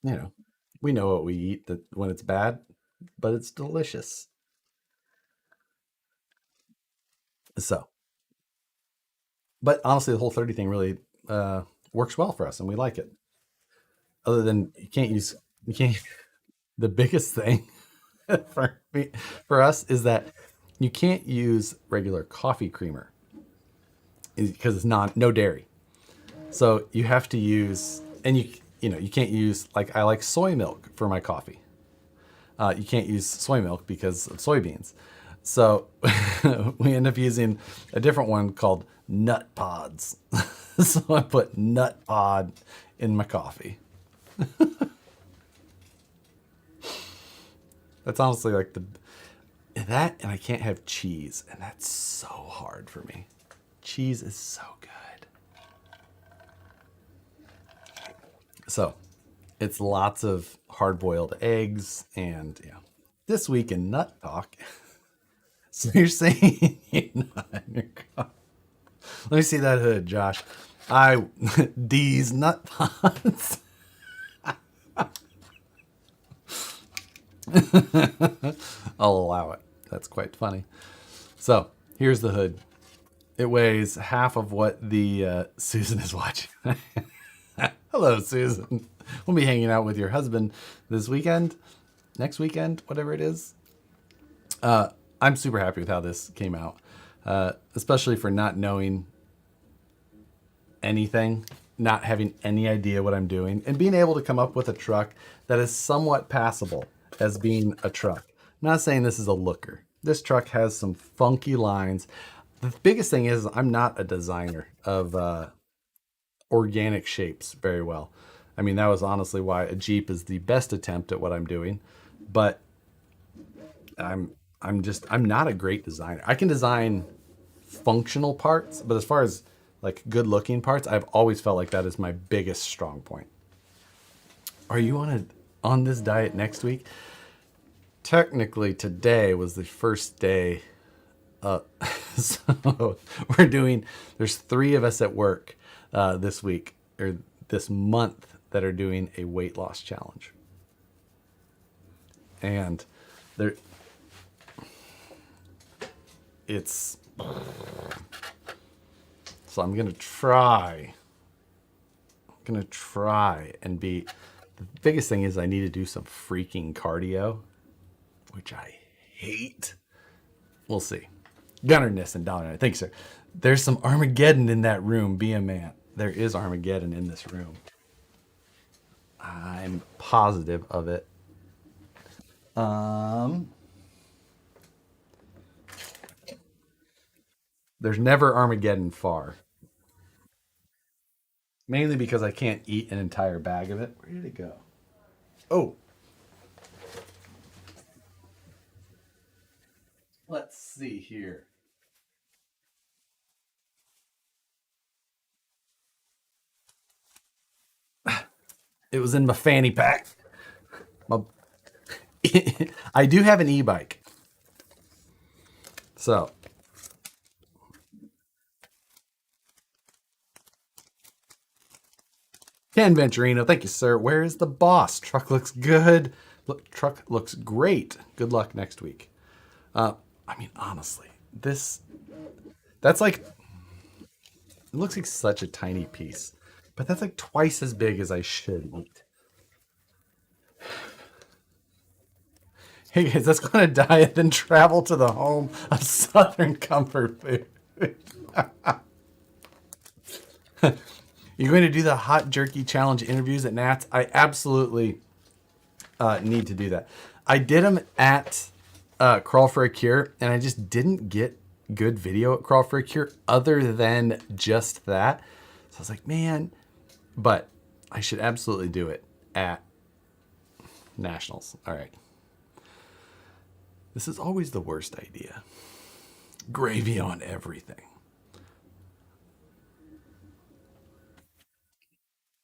Speaker 1: you know, we know what we eat that when it's bad, but it's delicious. So, but honestly, the whole 30 thing really works well for us and we like it. Other than you can't, the biggest thing for me, for us is that you can't use regular coffee creamer because it's no dairy. So you have to use, and you can't use, like, I like soy milk for my coffee. You can't use soy milk because of soybeans. So we end up using a different one called nut pods. So I put nut pod in my coffee. That's honestly like that, and I can't have cheese, and that's so hard for me. Cheese is so good. So it's lots of hard boiled eggs, and yeah. This week in nut talk. So you're saying you're not in your car. Let me see that hood, Josh. I D's nut pods. I'll allow it. That's quite funny. So here's the hood. It weighs half of what the Susan is watching. Hello, Susan. We'll be hanging out with your husband this weekend, next weekend, whatever it is. I'm super happy with how this came out, especially for not knowing anything, not having any idea what I'm doing, and being able to come up with a truck that is somewhat passable as being a truck. I'm not saying this is a looker. This truck has some funky lines. The biggest thing is I'm not a designer of organic shapes very well. I mean, that was honestly why a Jeep is the best attempt at what I'm doing, but I'm I'm not a great designer. I can design functional parts, but as far as like good looking parts, I've always felt like that is my biggest strong point. Are you on this diet next week? Technically, today was the first day. So there's 3 of us at work this week or this month that are doing a weight loss challenge. And there, it's, so I'm going to try. And be, the biggest thing is I need to do some freaking cardio, which I hate. We'll see. Gunnar Nissen, Donner, thanks, sir. There's some Armageddon in that room. Be a man. There is Armageddon in this room. I'm positive of it. There's never Armageddon far. Mainly because I can't eat an entire bag of it. Where did it go? Oh, let's see here. It was in my fanny pack. My, I do have an e-bike. So Ken Venturino, thank you, sir. Where is the boss? Truck looks good. Look, truck looks great. Good luck next week. I mean, honestly, that's like, it looks like such a tiny piece, but that's like twice as big as I should eat. Hey guys, let's go on a diet, then travel to the home of Southern comfort food. You're going to do the hot jerky challenge interviews at Nats? I absolutely need to do that. I did them at Crawl for a Cure, and I just didn't get good video at Crawl for a Cure other than just that. So I was like, man, but I should absolutely do it at Nationals. All right. This is always the worst idea. Gravy on everything.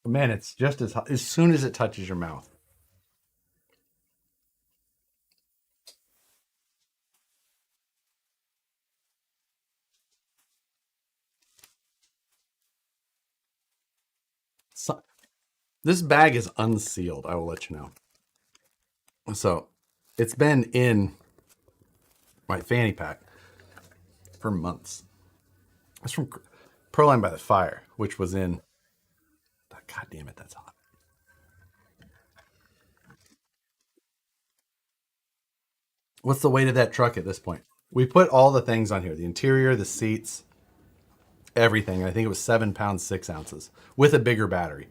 Speaker 1: Man, it's just as hot as soon as it touches your mouth. So, this bag is unsealed. I will let you know. So, it's been in my fanny pack for months. It's from Proline by the Fire, which was in. God damn it, that's hot. What's the weight of that truck at this point? We put all the things on here: the interior, the seats, everything. I think it was 7 pounds 6 ounces with a bigger battery.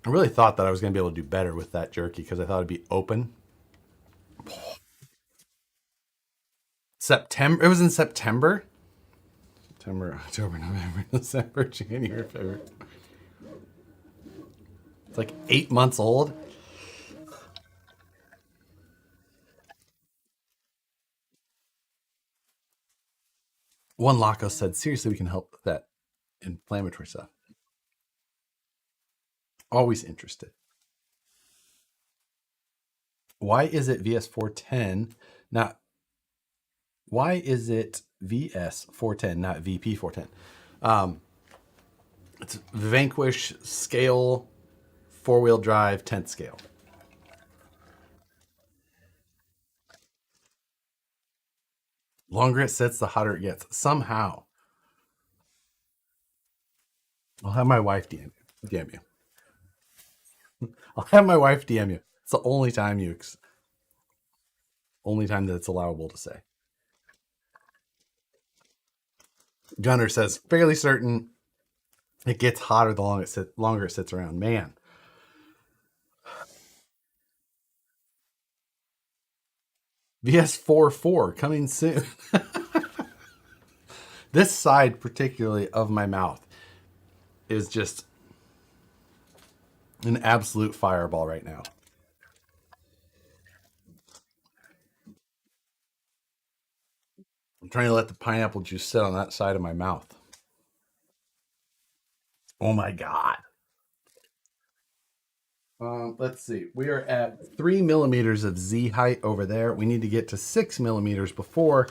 Speaker 1: I really thought that I was going to be able to do better with that jerky because I thought it'd be open. September. It was in September. September, October, November, December, January, February. It's like 8 months old. One Laco said, seriously, we can help with that inflammatory stuff. Always interested. Why is it VS410, not why is it VS410, not VP410? It's Vanquish scale, 4-wheel drive, 10th scale. Longer it sits, the hotter it gets. Somehow. I'll have my wife DM you. I'll have my wife DM you. It's the only time that it's allowable to say. Gunner says, fairly certain it gets hotter the longer it sits around. Man. VS44 coming soon. This side, particularly of my mouth, is just an absolute fireball right now. I'm trying to let the pineapple juice sit on that side of my mouth. Oh my God. Let's see. We are at 3 millimeters of Z height over there. We need to get to 6 millimeters before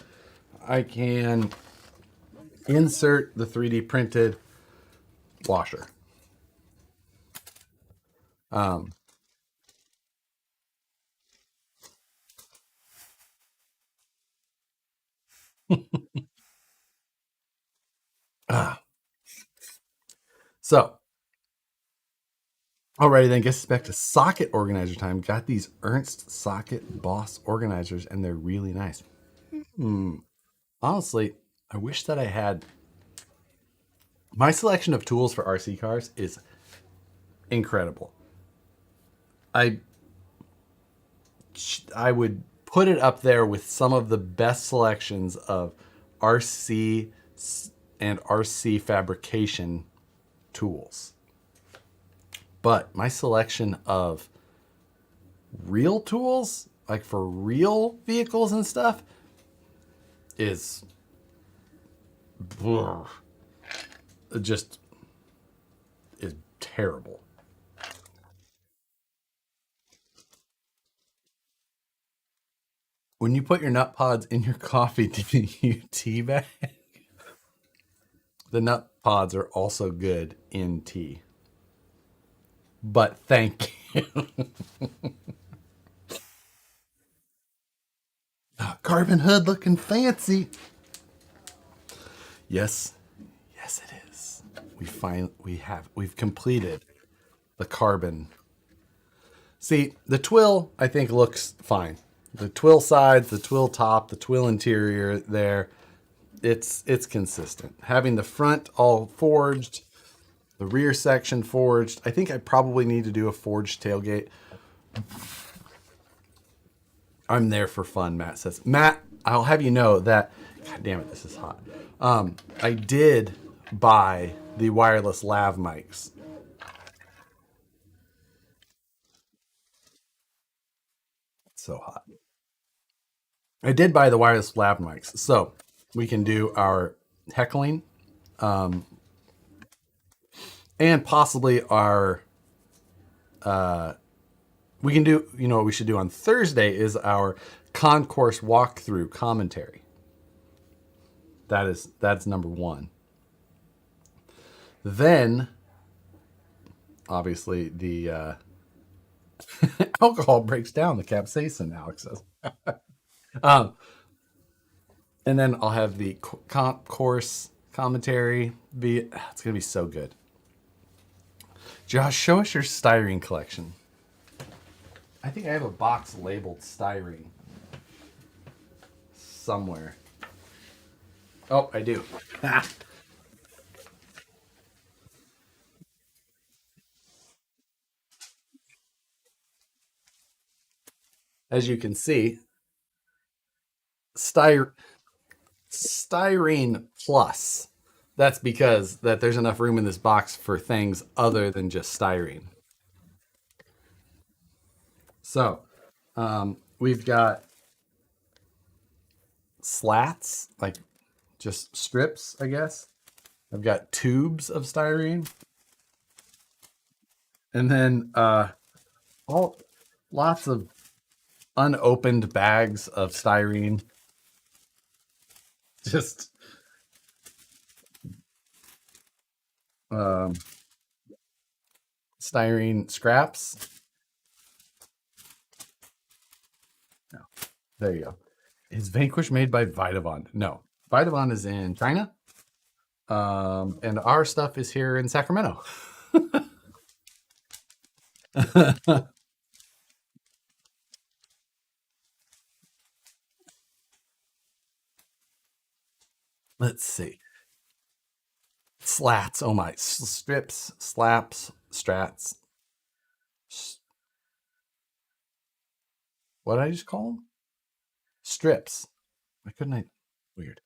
Speaker 1: I can insert the 3D printed washer. So, alrighty then, guess it's back to socket organizer time. Got these Ernst socket Boss organizers, and they're really nice. Honestly, I wish that I had. My selection of tools for RC cars is incredible. I would put it up there with some of the best selections of RC and RC fabrication tools. But my selection of real tools, like for real vehicles and stuff, is just is terrible. When you put your nut pods in your coffee, do you teabag? The nut pods are also good in tea. but thank you. Carbon hood looking fancy. Yes, yes, it is. We've completed the carbon. See, the twill I think looks fine. The twill sides, the twill top, the twill interior there, it's consistent. Having the front all forged, the rear section forged. I think I probably need to do a forged tailgate. I'm there for fun, Matt says. Matt, I'll have you know that, God damn it, this is hot. I did buy the wireless lav mics. It's so hot. I did buy the wireless lav mics. So we can do our heckling and possibly our, we can do, you know what we should do on Thursday is our concourse walkthrough commentary. That's number one. Then, obviously, the alcohol breaks down the capsaicin, Alex says. And then I'll have the comp course commentary. It's going to be so good. Josh, show us your styrene collection. I think I have a box labeled styrene somewhere. Oh, I do. As you can see, styr styrene plus. That's because that there's enough room in this box for things other than just styrene. So we've got slats, like just strips, I guess. I've got tubes of styrene, and then all lots of unopened bags of styrene. Just um, styrene scraps. No, there you go. Is Vanquish made by Vitavon? No, Vitavon is in China, and our stuff is here in Sacramento. Let's see. Slats. Oh my. Strips, slaps, strats. What did I just call them? Strips. Why couldn't I? Weird.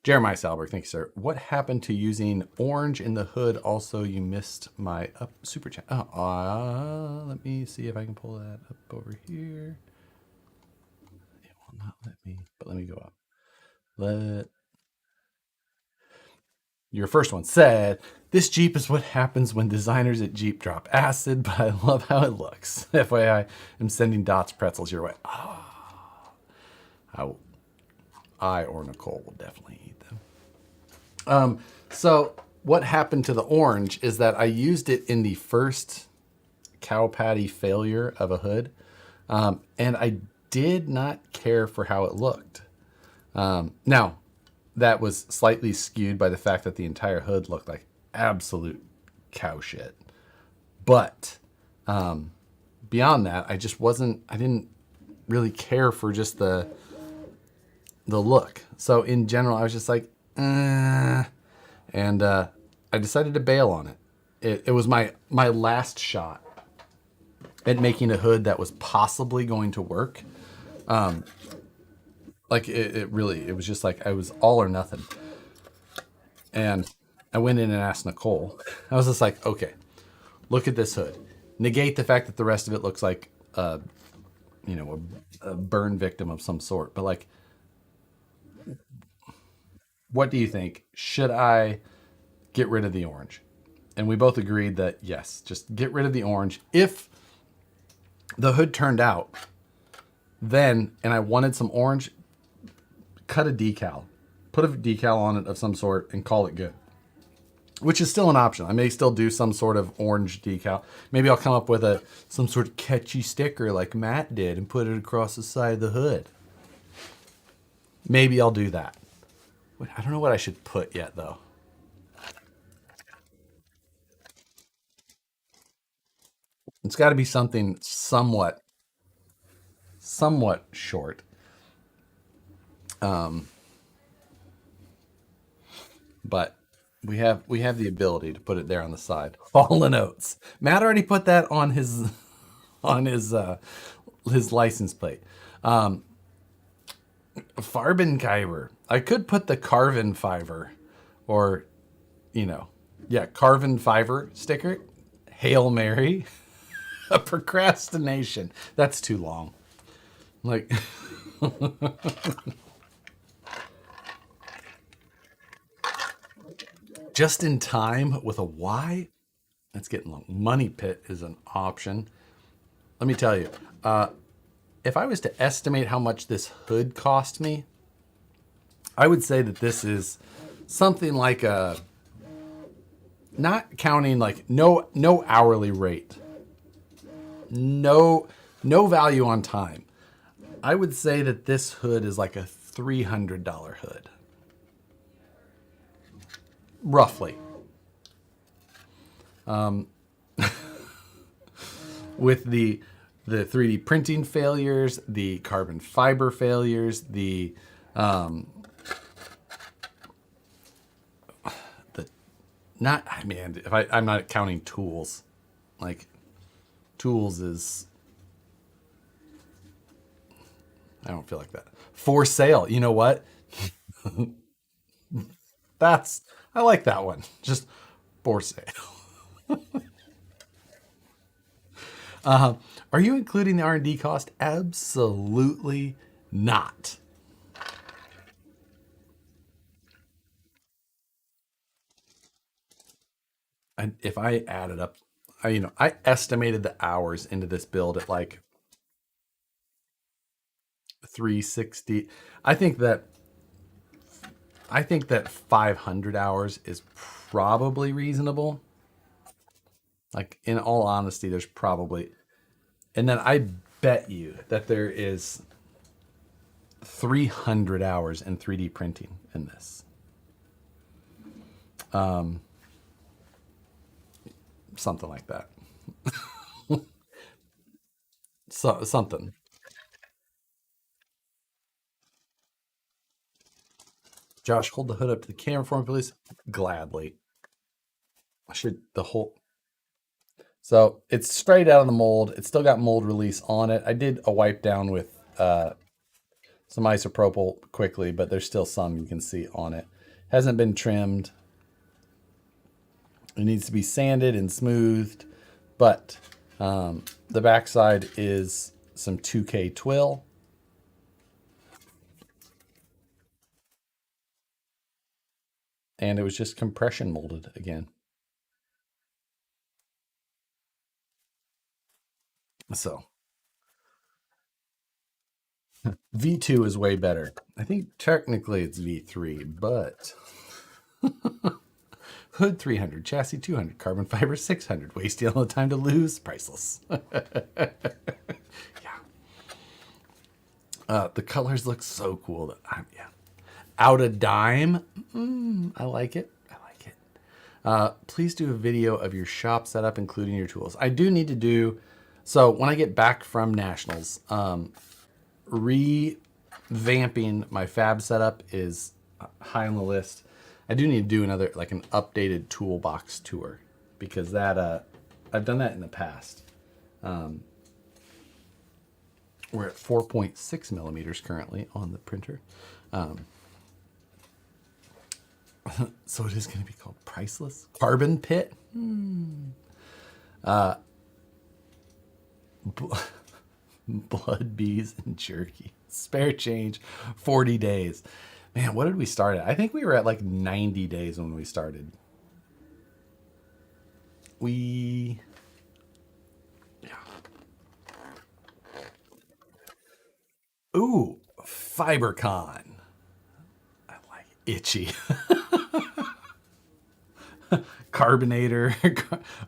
Speaker 1: Jeremiah Salberg, thank you, sir. What happened to using orange in the hood? Also, you missed my super chat. Let me see if I can pull that up over here. It will not let me, but let me go up. Your first one said, "This Jeep is what happens when designers at Jeep drop acid, but I love how it looks. FYI, I'm sending Dots pretzels your way." I or Nicole will definitely eat them. So what happened to the orange is that I used it in the first cow patty failure of a hood, and I did not care for how it looked. Now, that was slightly skewed by the fact that the entire hood looked like absolute cow shit. But beyond that, I didn't really care for just the look. So in general, I was just like, and I decided to bail on it. It was my last shot at making a hood that was possibly going to work. Like it was just like I was all or nothing. And I went in and asked Nicole. I was just like, okay, look at this hood. Negate the fact that the rest of it looks like a burn victim of some sort. But like, what do you think? Should I get rid of the orange? And we both agreed that yes, just get rid of the orange. If the hood turned out, then, and I wanted some orange, cut a decal. Put a decal on it of some sort and call it good. which is still an option. I may still do some sort of orange decal. Maybe I'll come up with some sort of catchy sticker like Matt did and put it across the side of the hood. Maybe I'll do that. I don't know what I should put yet though. It's got to be something somewhat short. But we have the ability to put it there on the side. Fallen Oats. Matt already put that on his on his license plate. Farbenkyber. I could put the Carvin Fiver, or yeah, Carvin Fiver sticker. Hail Mary. A procrastination. That's too long. Like just in time with a Y. That's getting long. Money Pit is an option. Let me tell you, if I was to estimate how much this hood cost me, I would say that this is something like not counting like no hourly rate, no value on time. I would say that this hood is like a $300 hood, roughly. With the 3D printing failures, the carbon fiber failures, the not I mean if I'm not counting tools, like tools is I don't feel like that. For sale. You know what? That's I like that one. Just for sale. Are you including the R&D cost? Absolutely not. And if I added up, I estimated the hours into this build at like 360. I think that I think that 500 hours is probably reasonable. Like in all honesty, there's probably, and then I bet you that there is 300 hours in 3D printing in this. Something like that. So something. Josh, hold the hood up to the camera for me, please. Gladly. I should the whole. So it's straight out of the mold. It's still got mold release on it. I did a wipe down with some isopropyl quickly, but there's still some you can see on it. Hasn't been trimmed. It needs to be sanded and smoothed, but the backside is some 2K twill. And it was just compression molded again. So V2 is way better. I think technically it's V3, but hood 300, chassis 200, carbon fiber 600, waste yellow time to lose, priceless. Yeah. The colors look so cool. Yeah. Out a dime. I like it. I like it. Please do a video of your shop setup, including your tools. I do need to do, so when I get back from Nationals, revamping my fab setup is high on the list. I do need to do another, like an updated toolbox tour, because that, I've done that in the past. We're at 4.6 millimeters currently on the printer. So it is going to be called Priceless Carbon Pit. Blood bees and jerky. Spare change, 40 days. Man, what did we start at? I think we were at like 90 days when we started. We, yeah. Ooh, FiberCon. I like itchy. Carbonator.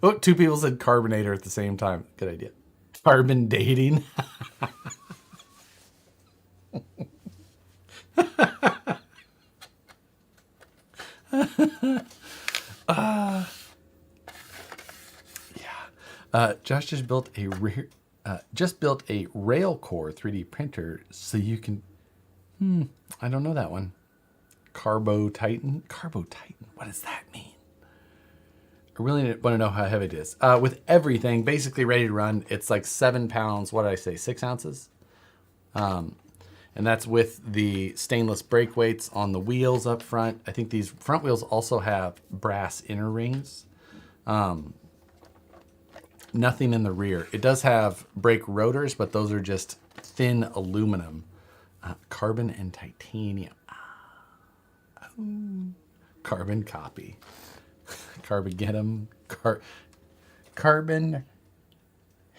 Speaker 1: Oh, two people said carbonator at the same time. Good idea. Carbon dating. Josh just built a rail core 3D printer so you can. I don't know that one. Carbo Titan. Carbo Titan. What does that mean? I really want to know how heavy it is. With everything basically ready to run, it's like 7 pounds. What did I say? 6 ounces. And that's with the stainless brake weights on the wheels up front. I think these front wheels also have brass inner rings. Nothing in the rear. It does have brake rotors, but those are just thin aluminum. Carbon and titanium. Carbon copy. Carbon get 'em. Carbon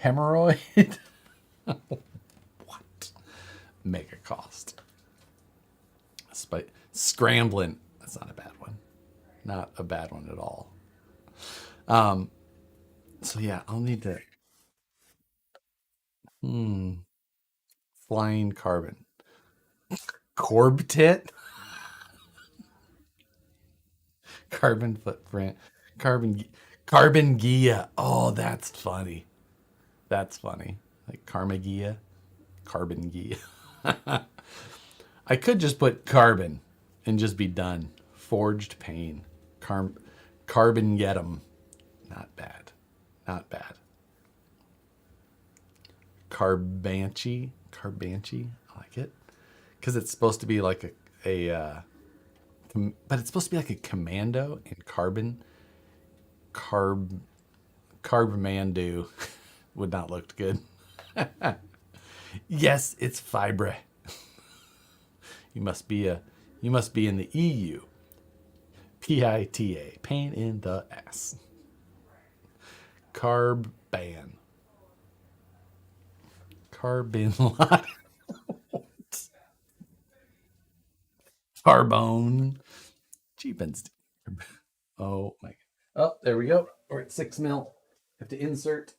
Speaker 1: hemorrhoid. What? Mega cost. Scrambling. That's not a bad one. Not a bad one at all. So yeah, I'll need to. Flying carbon. Corb tit. Carbon footprint. Carbon. Carbon Gia. Oh, that's funny. That's funny. Like Karmagia. Carbon Gia. I could just put carbon and just be done. Forged pain. Carbon get 'em. Not bad. Not bad. Carbanchi. Carbanchi. I like it. Because it's supposed to be like but it's supposed to be like a commando in carbon. Carbmandu would not look good. Yes, it's fibre. You must be in the EU. PITA. Pain in the ass. Carb ban. Carbon line. Carbone. Cheapens. Oh my. Oh, there we go. We're at 6 mil. Have to insert.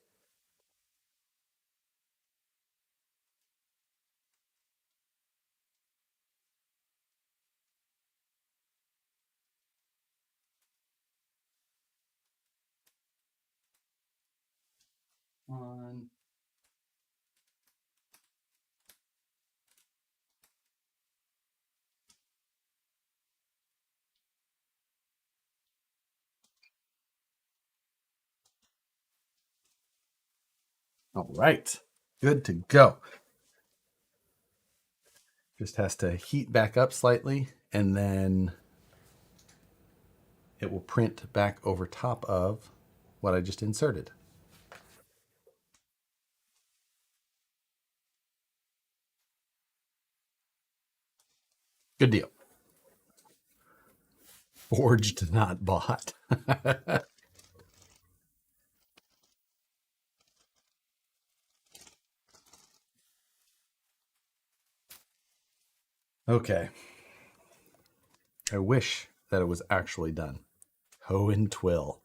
Speaker 1: On. All right. Good to go. Just has to heat back up slightly and then it will print back over top of what I just inserted. Good deal. Forged, not bought. Okay. I wish that it was actually done. Hoe and twill.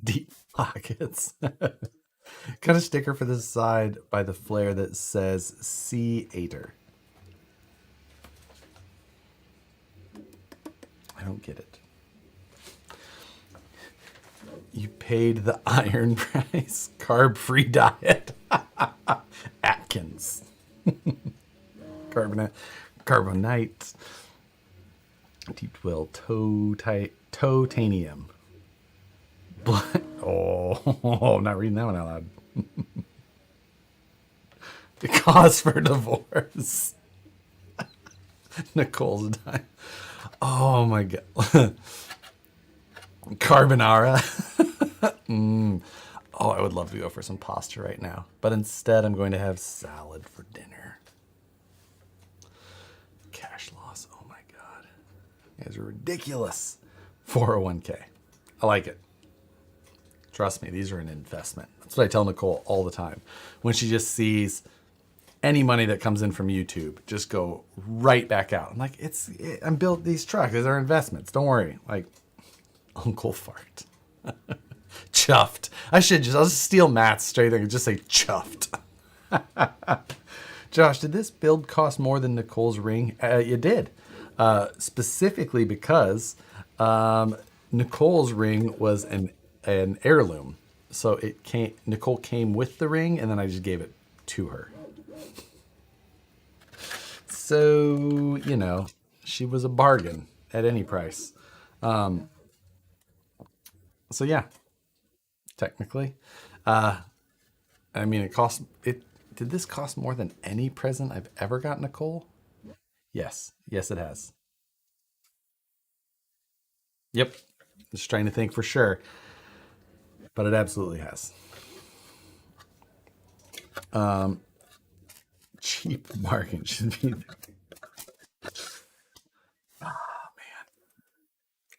Speaker 1: Deep pockets. Cut a sticker for the side by the flare that says C8er. I don't get it. You paid the iron price. Carb-free diet. Atkins. Carbonite. Deep twill. Titanium. Oh, I'm not reading that one out loud. The cause for divorce. Nicole's dying. Oh my god. Carbonara. Oh, I would love to go for some pasta right now. But instead, I'm going to have salad for dinner. Cash loss. Oh my god. You guys are ridiculous. 401k. I like it. Trust me, these are an investment. That's what I tell Nicole all the time. When she just sees any money that comes in from YouTube, just go right back out. I'm like, I'm built these trucks. These are investments. Don't worry. Like, Uncle Fart. Chuffed. I'll just steal Matt's straight there and just say chuffed. Josh, did this build cost more than Nicole's ring? It did. Specifically because Nicole's ring was an heirloom. So Nicole came with the ring and then I just gave it to her. So, she was a bargain at any price. So yeah, technically. I mean, did this cost more than any present I've ever got Nicole? Yes. Yes, it has. Yep. Just trying to think for sure, but it absolutely has. Cheap bargain should be.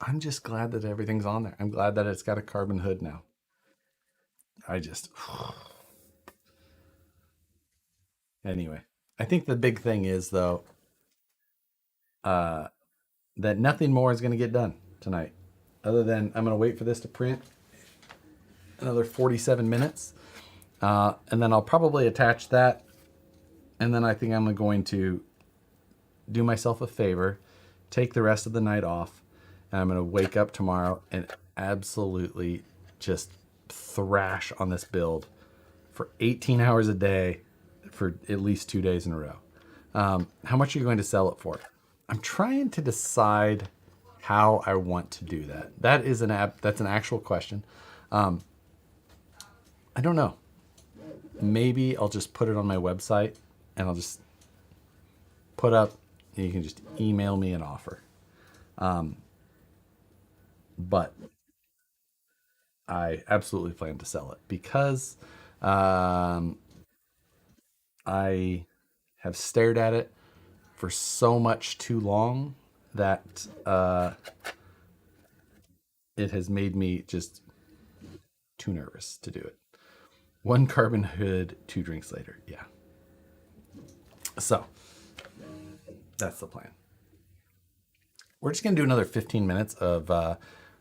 Speaker 1: I'm just glad that everything's on there. I'm glad that it's got a carbon hood now. I just. Anyway, I think the big thing is, though, that nothing more is going to get done tonight. Other than I'm going to wait for this to print another 47 minutes. And then I'll probably attach that. And then I think I'm going to do myself a favor, take the rest of the night off, and I'm going to wake up tomorrow and absolutely just thrash on this build for 18 hours a day for at least 2 days in a row. How much are you going to sell it for? I'm trying to decide how I want to do that. That's an actual question. I don't know. Maybe I'll just put it on my website and I'll just put up, and you can just email me an offer. But I absolutely plan to sell it because I have stared at it for so much too long that it has made me just too nervous to do it. One carbon hood, 2 drinks later. Yeah. So that's the plan. We're just going to do another 15 minutes of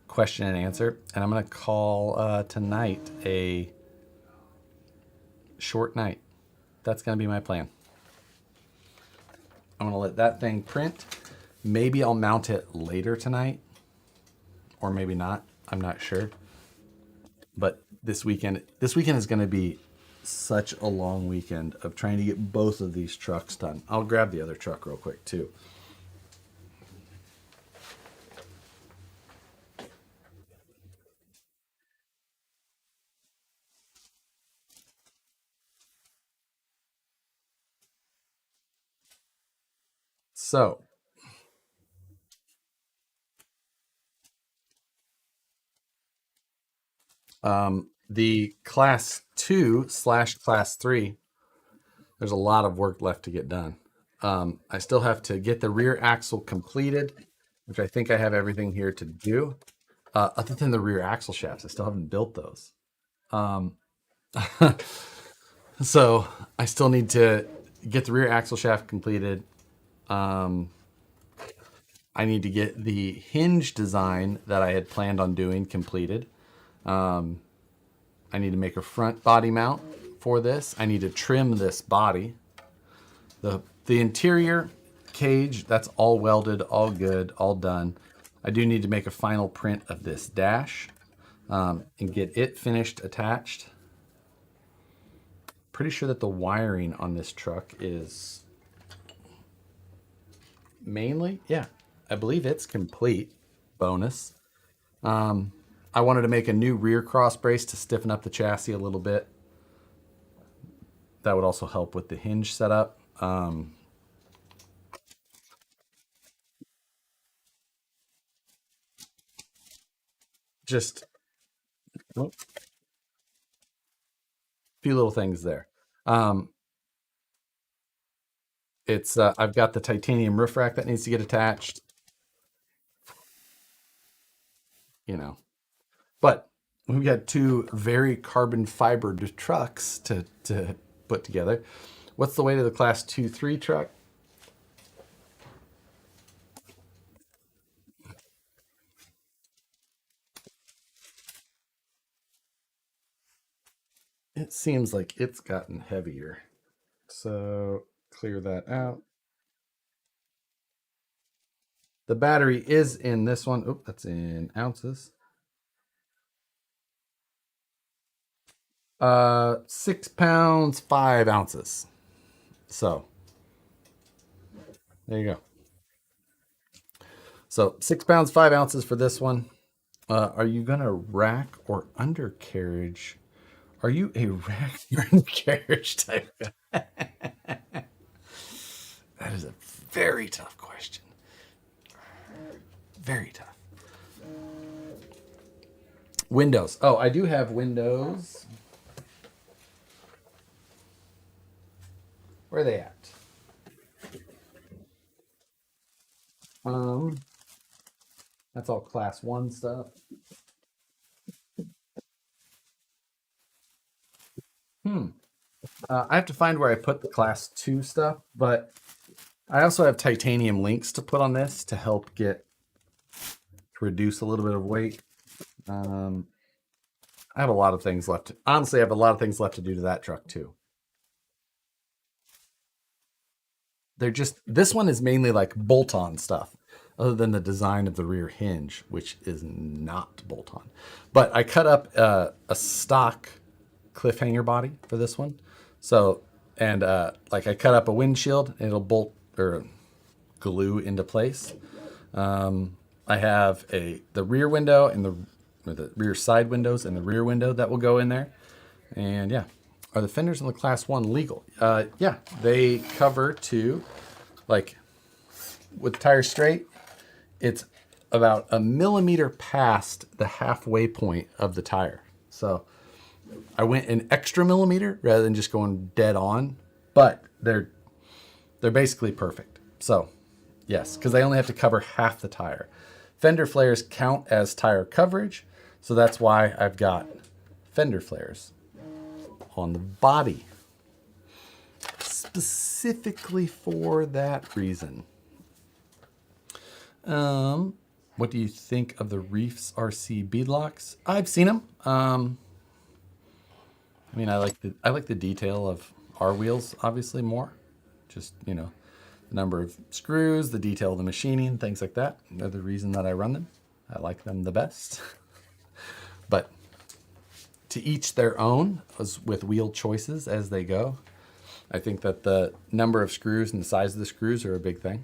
Speaker 1: question and answer. And I'm going to call tonight a short night. That's going to be my plan. I'm going to let that thing print. Maybe I'll mount it later tonight. Or maybe not. I'm not sure. But this weekend is going to be such a long weekend of trying to get both of these trucks done. I'll grab the other truck real quick too. So, the class 2 slash class 3, there's a lot of work left to get done. I still have to get the rear axle completed, which I think I have everything here to do. Other than the rear axle shafts, I still haven't built those. So I still need to get the rear axle shaft completed. I need to get the hinge design that I had planned on doing completed. I need to make a front body mount for this. I need to trim this body. The interior cage, that's all welded, all good, all done. I do need to make a final print of this dash and get it finished attached. Pretty sure that the wiring on this truck is mainly, yeah, I believe it's complete. Bonus. I wanted to make a new rear cross brace to stiffen up the chassis a little bit. That would also help with the hinge setup. Just a few little things there. It's I've got the titanium roof rack that needs to get attached. You know, but we've got two very carbon fibered trucks to put together. What's the weight of the class 2-3 truck? It seems like it's gotten heavier. So clear that out. The battery is in this one. Oh, that's in ounces. 6 pounds, 5 ounces. So there you go. So 6 pounds, 5 ounces for this one. Are you gonna rack or undercarriage? Are you a rack or undercarriage type guy? That is a very tough question. Very tough. Windows. Oh, I do have windows. Where are they at? Um, that's all class one stuff. Hmm. I have to find where I put the class two stuff, but I also have titanium links to put on this to help to reduce a little bit of weight. Um, I have a lot of things left. Honestly, I have a lot of things left to do to that truck too. They're just, this one is mainly like bolt-on stuff, other than the design of the rear hinge, which is not bolt-on. But I cut up a stock cliffhanger body for this one. So, and like I cut up a windshield and it'll bolt or glue into place. I have the rear window and the rear side windows and the rear window that will go in there. And yeah, are the fenders in the class one legal? Yeah, they cover to, like, with the tires straight, it's about a millimeter past the halfway point of the tire. So I went an extra millimeter rather than just going dead on, but they're basically perfect. So yes, because they only have to cover half the tire. Fender flares count as tire coverage, so that's why I've got fender flares on the body, specifically for that reason. What do you think of the Reefs RC beadlocks? I've seen them. I mean, I like the detail of our wheels, obviously more. Just the number of screws, the detail of the machining, things like that. They're the reason that I run them. I like them the best. But to each their own, as with wheel choices as they go. I think that the number of screws and the size of the screws are a big thing.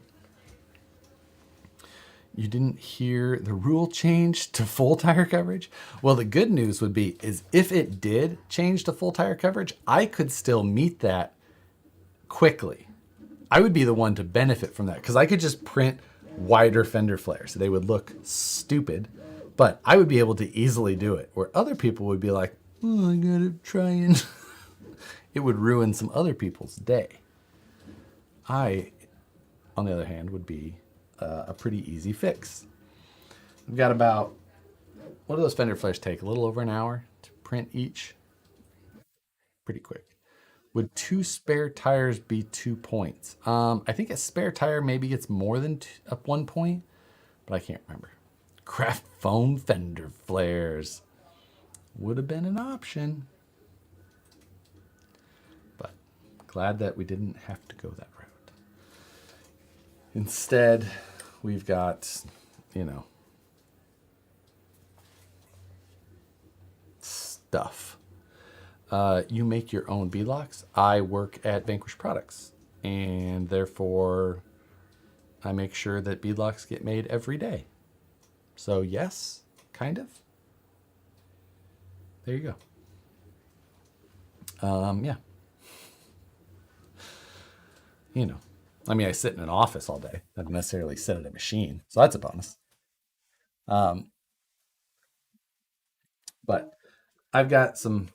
Speaker 1: You didn't hear the rule change to full tire coverage? Well, the good news would be is if it did change to full tire coverage, I could still meet that quickly. I would be the one to benefit from that because I could just print wider fender flares. They would look stupid, but I would be able to easily do it. Where other people would be like, oh, I gotta try and it would ruin some other people's day. I, on the other hand, would be a pretty easy fix. We've got about, what do those fender flares take? A little over an hour to print each? Pretty quick. Would two spare tires be 2 points? I think a spare tire maybe gets more than up 1 point, but I can't remember. Craft foam fender flares would have been an option, but glad that we didn't have to go that route. Instead, we've got, stuff. You make your own beadlocks. I work at Vanquish Products, and therefore I make sure that beadlocks get made every day. So yes, kind of. There you go. Yeah. I mean, I sit in an office all day. I don't necessarily sit at a machine, so that's a bonus. Um, but I've got some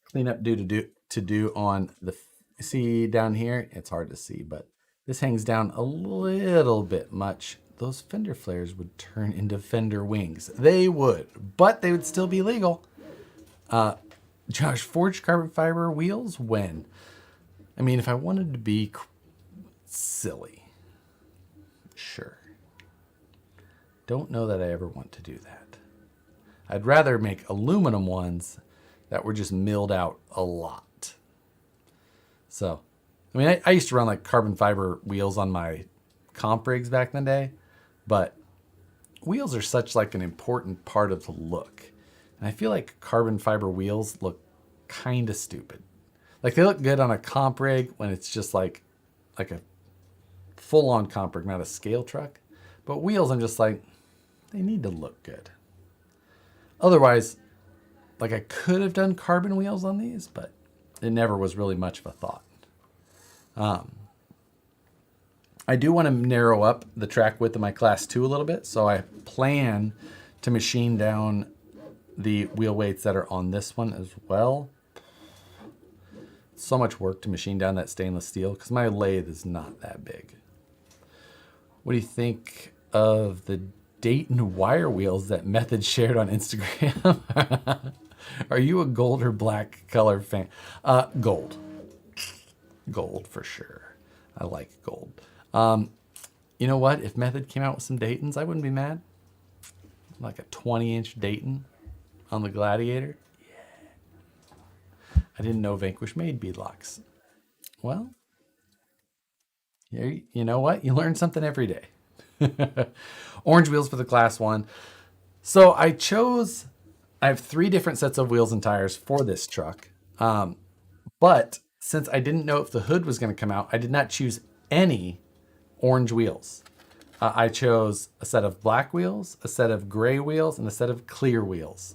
Speaker 1: cleanup to do on the. See down here, it's hard to see, but this hangs down a little bit much. Those fender flares would turn into fender wings. They would, but they would still be legal. Josh, forged carbon fiber wheels? When? I mean, if I wanted to be silly, sure. Don't know that I ever want to do that. I'd rather make aluminum ones that were just milled out a lot. So, I mean, I used to run like carbon fiber wheels on my comp rigs back in the day, but wheels are such like an important part of the look. And I feel like carbon fiber wheels look kind of stupid. Like they look good on a comp rig when it's just like a full-on comp rig, not a scale truck. But wheels, I'm just like, they need to look good. Otherwise, like I could have done carbon wheels on these, but it never was really much of a thought. I do want to narrow up the track width of my Class 2 a little bit, so I plan to machine down the wheel weights that are on this one as well. So much work to machine down that stainless steel because my lathe is not that big. What do you think of the Dayton wire wheels that Method shared on Instagram? Are you a gold or black color fan? Gold. Gold for sure. I like gold. You know what? If Method came out with some Daytons, I wouldn't be mad. Like a 20-inch Dayton on the Gladiator. Yeah. I didn't know Vanquish made beadlocks. Well, you know what? You learn something every day. Orange wheels for the Class 1. So I have 3 different sets of wheels and tires for this truck. But since I didn't know if the hood was going to come out, I did not choose any orange wheels. I chose a set of black wheels, a set of gray wheels, and a set of clear wheels.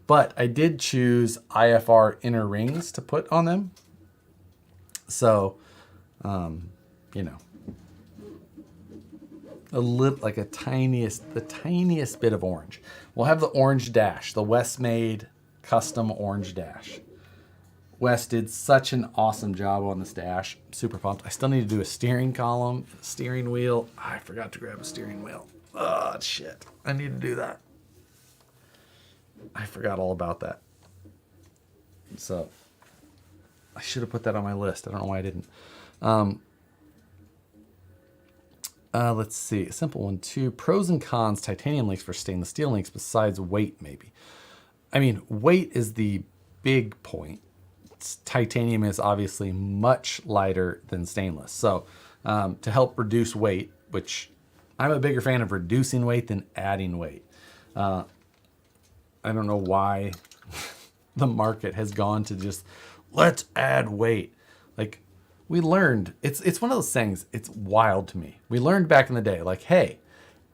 Speaker 1: But I did choose IFR inner rings to put on them. So, you know, a little, like the tiniest bit of orange. We'll have the orange dash, the Wes made custom orange dash. Wes did such an awesome job on this dash. Super pumped. I still need to do a steering column, steering wheel. I forgot to grab a steering wheel. Oh, shit. I need to do that. I forgot all about that. So I should have put that on my list. I don't know why I didn't. Let's see. A simple one, too. Pros and cons, titanium links for stainless steel links besides weight, maybe. I mean, weight is the big point. Titanium is obviously much lighter than stainless. So to help reduce weight, which I'm a bigger fan of reducing weight than adding weight. I don't know why the market has gone to just, let's add weight. Like we learned, it's one of those things, it's wild to me. We learned back in the day, like, hey,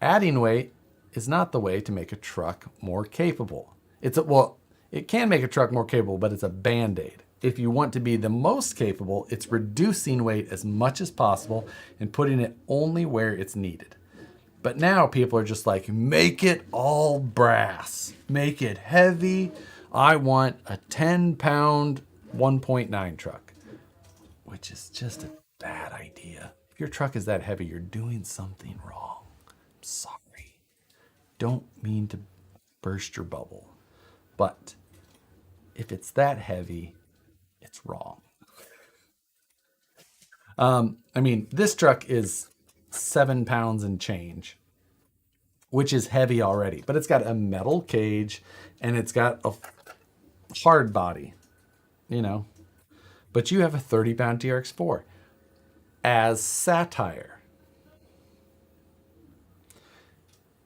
Speaker 1: adding weight is not the way to make a truck more capable. It can make a truck more capable, but it's a Band-Aid. If you want to be the most capable, it's reducing weight as much as possible and putting it only where it's needed. But now people are just like, make it all brass. Make it heavy. I want a 10-pound 1.9 truck, which is just a bad idea. If your truck is that heavy, you're doing something wrong. I'm sorry. Don't mean to burst your bubble. But if it's that heavy, it's wrong. I mean, this truck is 7 pounds and change, which is heavy already, but it's got a metal cage and it's got a hard body, you know, but you have a 30-pound TRX4 as satire.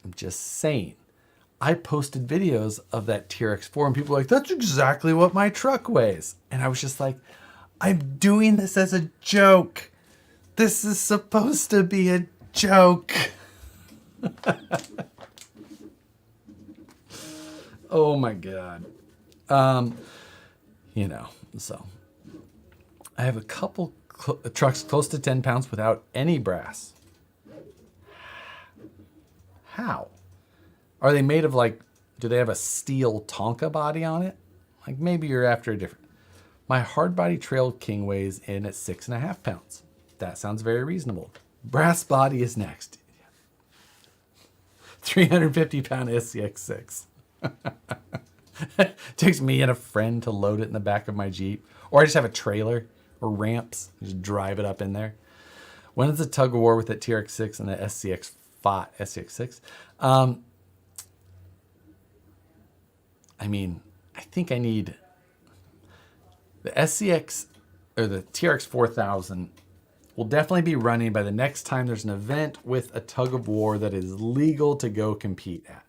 Speaker 1: I'm just saying. I posted videos of that TRX4 and people were like, that's exactly what my truck weighs. And I was just like, I'm doing this as a joke. This is supposed to be a joke. Oh my God. You know, so I have a couple trucks close to 10 pounds without any brass. How? Are they made of like, do they have a steel Tonka body on it? Like maybe you're after a different. My hard body Trail King weighs in at 6.5 pounds. That sounds very reasonable. Brass body is next. 350-pound SCX6. Takes me and a friend to load it in the back of my Jeep. Or I just have a trailer or ramps. Just drive it up in there. When is the tug of war with that TRX6 and the SCX6? I mean, I think I need The SCX or the TRX 4000 will definitely be running by the next time there's an event with a tug of war that is legal to go compete at.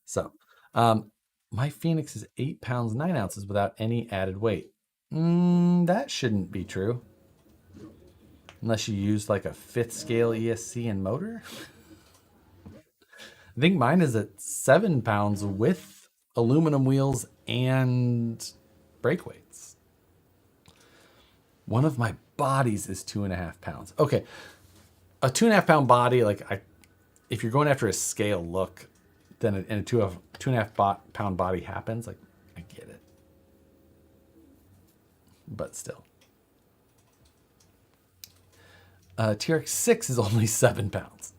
Speaker 1: So, my Phoenix is 8 pounds 9 ounces without any added weight. That shouldn't be true. Unless you use like a 5th scale ESC and motor. I think mine is at 7 pounds with aluminum wheels and brake weights. One of my bodies is 2.5 pounds. Okay, a 2.5 pound body, if you're going after a scale look, then a 2.5 pound body happens. Like, I get it, but still. TRX 6 is only 7 pounds.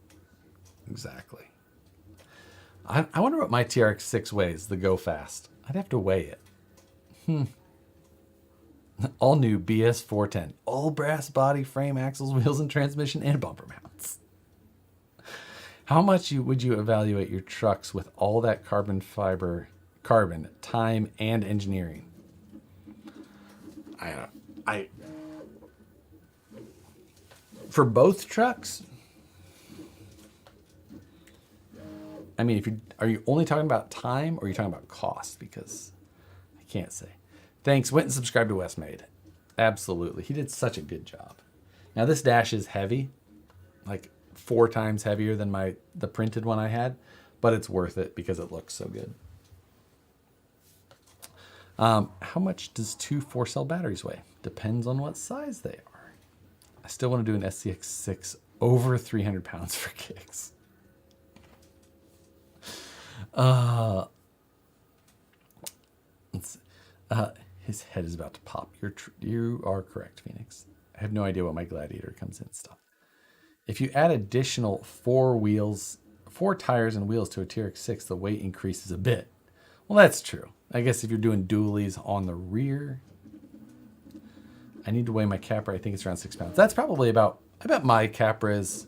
Speaker 1: Exactly. I wonder what my TRX 6 weighs, the Go Fast. I'd have to weigh it. All new BS 410. All brass body, frame, axles, wheels, and transmission, and bumper mounts. How much would you evaluate your trucks with all that carbon, time, and engineering? For both trucks, I mean, are you only talking about time or are you talking about cost? Because I can't say. Thanks. Went and subscribed to Westmade. Absolutely. He did such a good job. Now this dash is heavy, like 4 times heavier than the printed one I had, but it's worth it because it looks so good. How much does 2 4-cell batteries weigh? Depends on what size they are. I still want to do an SCX6 over 300 pounds for kicks. His head is about to pop. You are correct, Phoenix. I have no idea what my Gladiator comes in stuff. If you add additional 4 tires and wheels to a TRX 6, the weight increases a bit. Well, that's true. I guess if you're doing dualies on the rear, I need to weigh my Capra. I think it's around 6 pounds. That's probably about, I bet my Capra is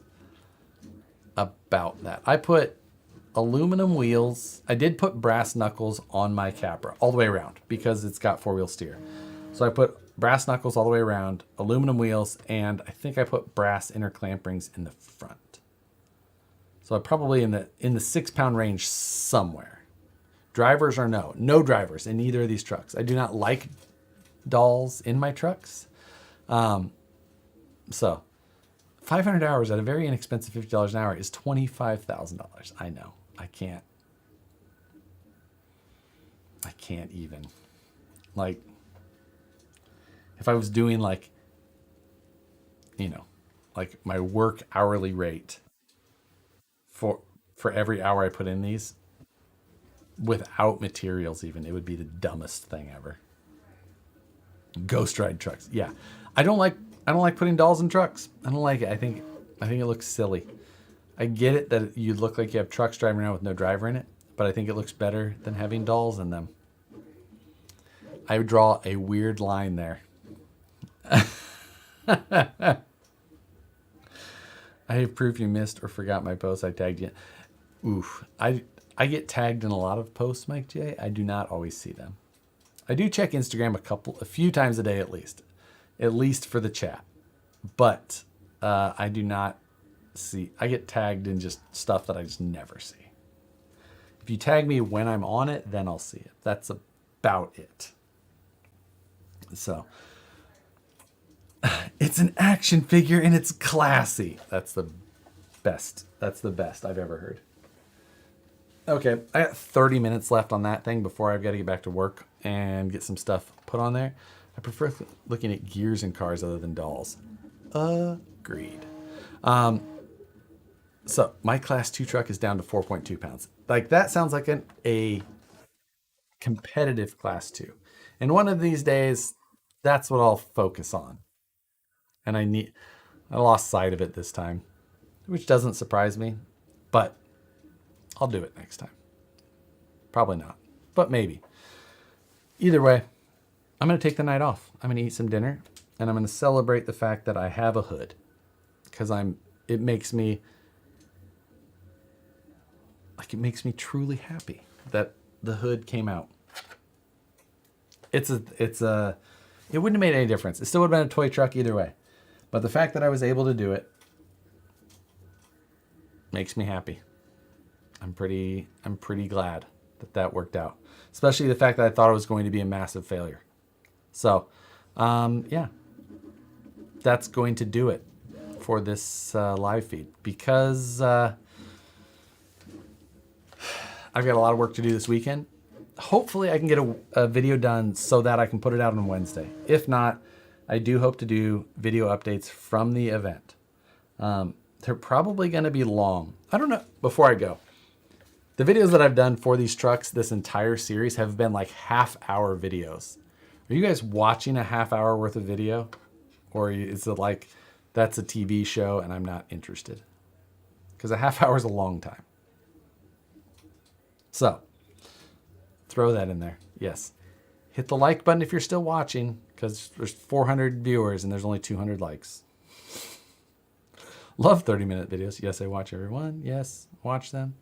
Speaker 1: about that. I put aluminum wheels. I did put brass knuckles on my Capra all the way around because it's got 4-wheel steer. So I put brass knuckles all the way around, aluminum wheels, and I think I put brass inner clamp rings in the front. So I'm probably in the 6 pound range somewhere. Drivers or no drivers in either of these trucks. I do not like dolls in my trucks. So 500 hours at a very inexpensive $50 an hour is $25,000. I know. I can't even. Like, if I was doing like my work hourly rate for every hour I put in these without materials even, it would be the dumbest thing ever. Ghost ride trucks. Yeah. I don't like putting dolls in trucks. I don't like it. I think it looks silly. I get it that you look like you have trucks driving around with no driver in it, but I think it looks better than having dolls in them. I would draw a weird line there. I have proof you missed or forgot my post. I tagged you. Oof. I get tagged in a lot of posts, Mike J. I do not always see them. I do check Instagram a few times a day at least for the chat. But I do not see. I get tagged in just stuff that I just never see. If you tag me when I'm on it, then I'll see it. That's about it. So it's an action figure and it's classy. That's the best. That's the best I've ever heard. Okay, I got 30 minutes left on that thing before I've got to get back to work and get some stuff put on there. I prefer looking at gears in cars other than dolls. Agreed. So my class 2 truck is down to 4.2 pounds. Like, that sounds like a competitive class 2. And one of these days, that's what I'll focus on. And I lost sight of it this time, which doesn't surprise me, but I'll do it next time. Probably not, but maybe. Either way, I'm going to take the night off. I'm going to eat some dinner, and I'm going to celebrate the fact that I have a hood, because it makes me truly happy that the hood came out. It wouldn't have made any difference. It still would have been a toy truck either way. But the fact that I was able to do it makes me happy. I'm pretty glad that worked out. Especially the fact that I thought it was going to be a massive failure. So, yeah, that's going to do it for this live feed, because I've got a lot of work to do this weekend. Hopefully I can get a video done so that I can put it out on Wednesday. If not, I do hope to do video updates from the event. They're probably going to be long. I don't know. Before I go, the videos that I've done for these trucks, this entire series, have been like half-hour videos. Are you guys watching a half-hour worth of video? Or is it like, that's a TV show and I'm not interested? Because a half hour is a long time. So, throw that in there. Yes. Hit the like button if you're still watching, because there's 400 viewers and there's only 200 likes. Love 30-minute videos. Yes, I watch everyone. Yes, watch them.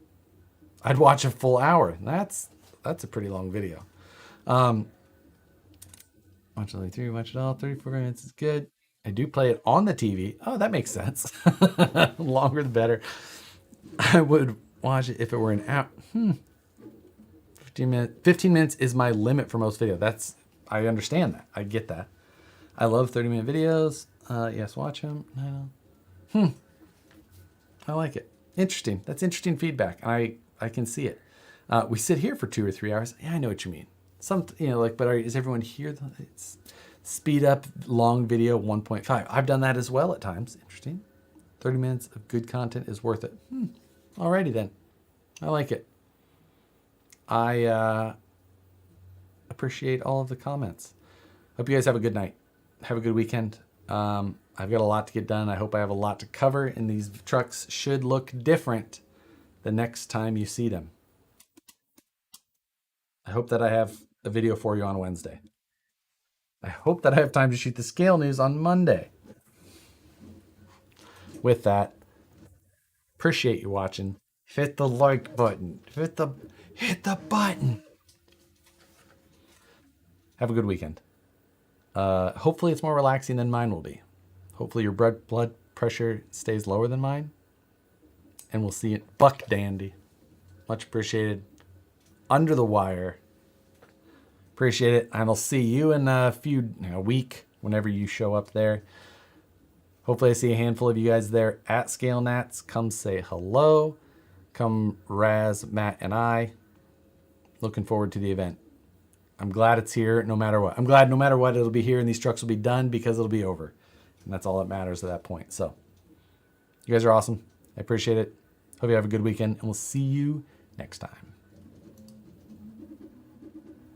Speaker 1: I'd watch a full hour. That's a pretty long video. Watch only 3, watch it all. 34 minutes is good. I do play it on the TV. Oh, that makes sense. Longer the better. I would watch it if it were an hour. 15 minutes is my limit for most video. I understand that. I get that. I love 30-minute videos. Yes, watch them. I like it. Interesting. That's interesting feedback. I can see it. We sit here for 2 or 3 hours. Yeah, I know what you mean. Is everyone here? It's speed up long video 1.5. I've done that as well at times. Interesting. 30 minutes of good content is worth it. Alrighty then. I like it. I appreciate all of the comments. Hope you guys have a good night. Have a good weekend. I've got a lot to get done. I hope I have a lot to cover, and these trucks should look different the next time you see them. I hope that I have a video for you on Wednesday. I hope that I have time to shoot the scale news on Monday. With that, appreciate you watching. Hit the like button. Hit the button. Have a good weekend. Hopefully it's more relaxing than mine will be. Hopefully your blood pressure stays lower than mine. And we'll see it. Buck Dandy. Much appreciated. Under the wire. Appreciate it. And I'll see you in a week, whenever you show up there. Hopefully I see a handful of you guys there at Scale Nats. Come say hello. Come razz Matt and I. Looking forward to the event. I'm glad it's here no matter what. I'm glad no matter what it'll be here and these trucks will be done, because it'll be over. And that's all that matters at that point. So you guys are awesome. I appreciate it. Hope you have a good weekend, and we'll see you next time.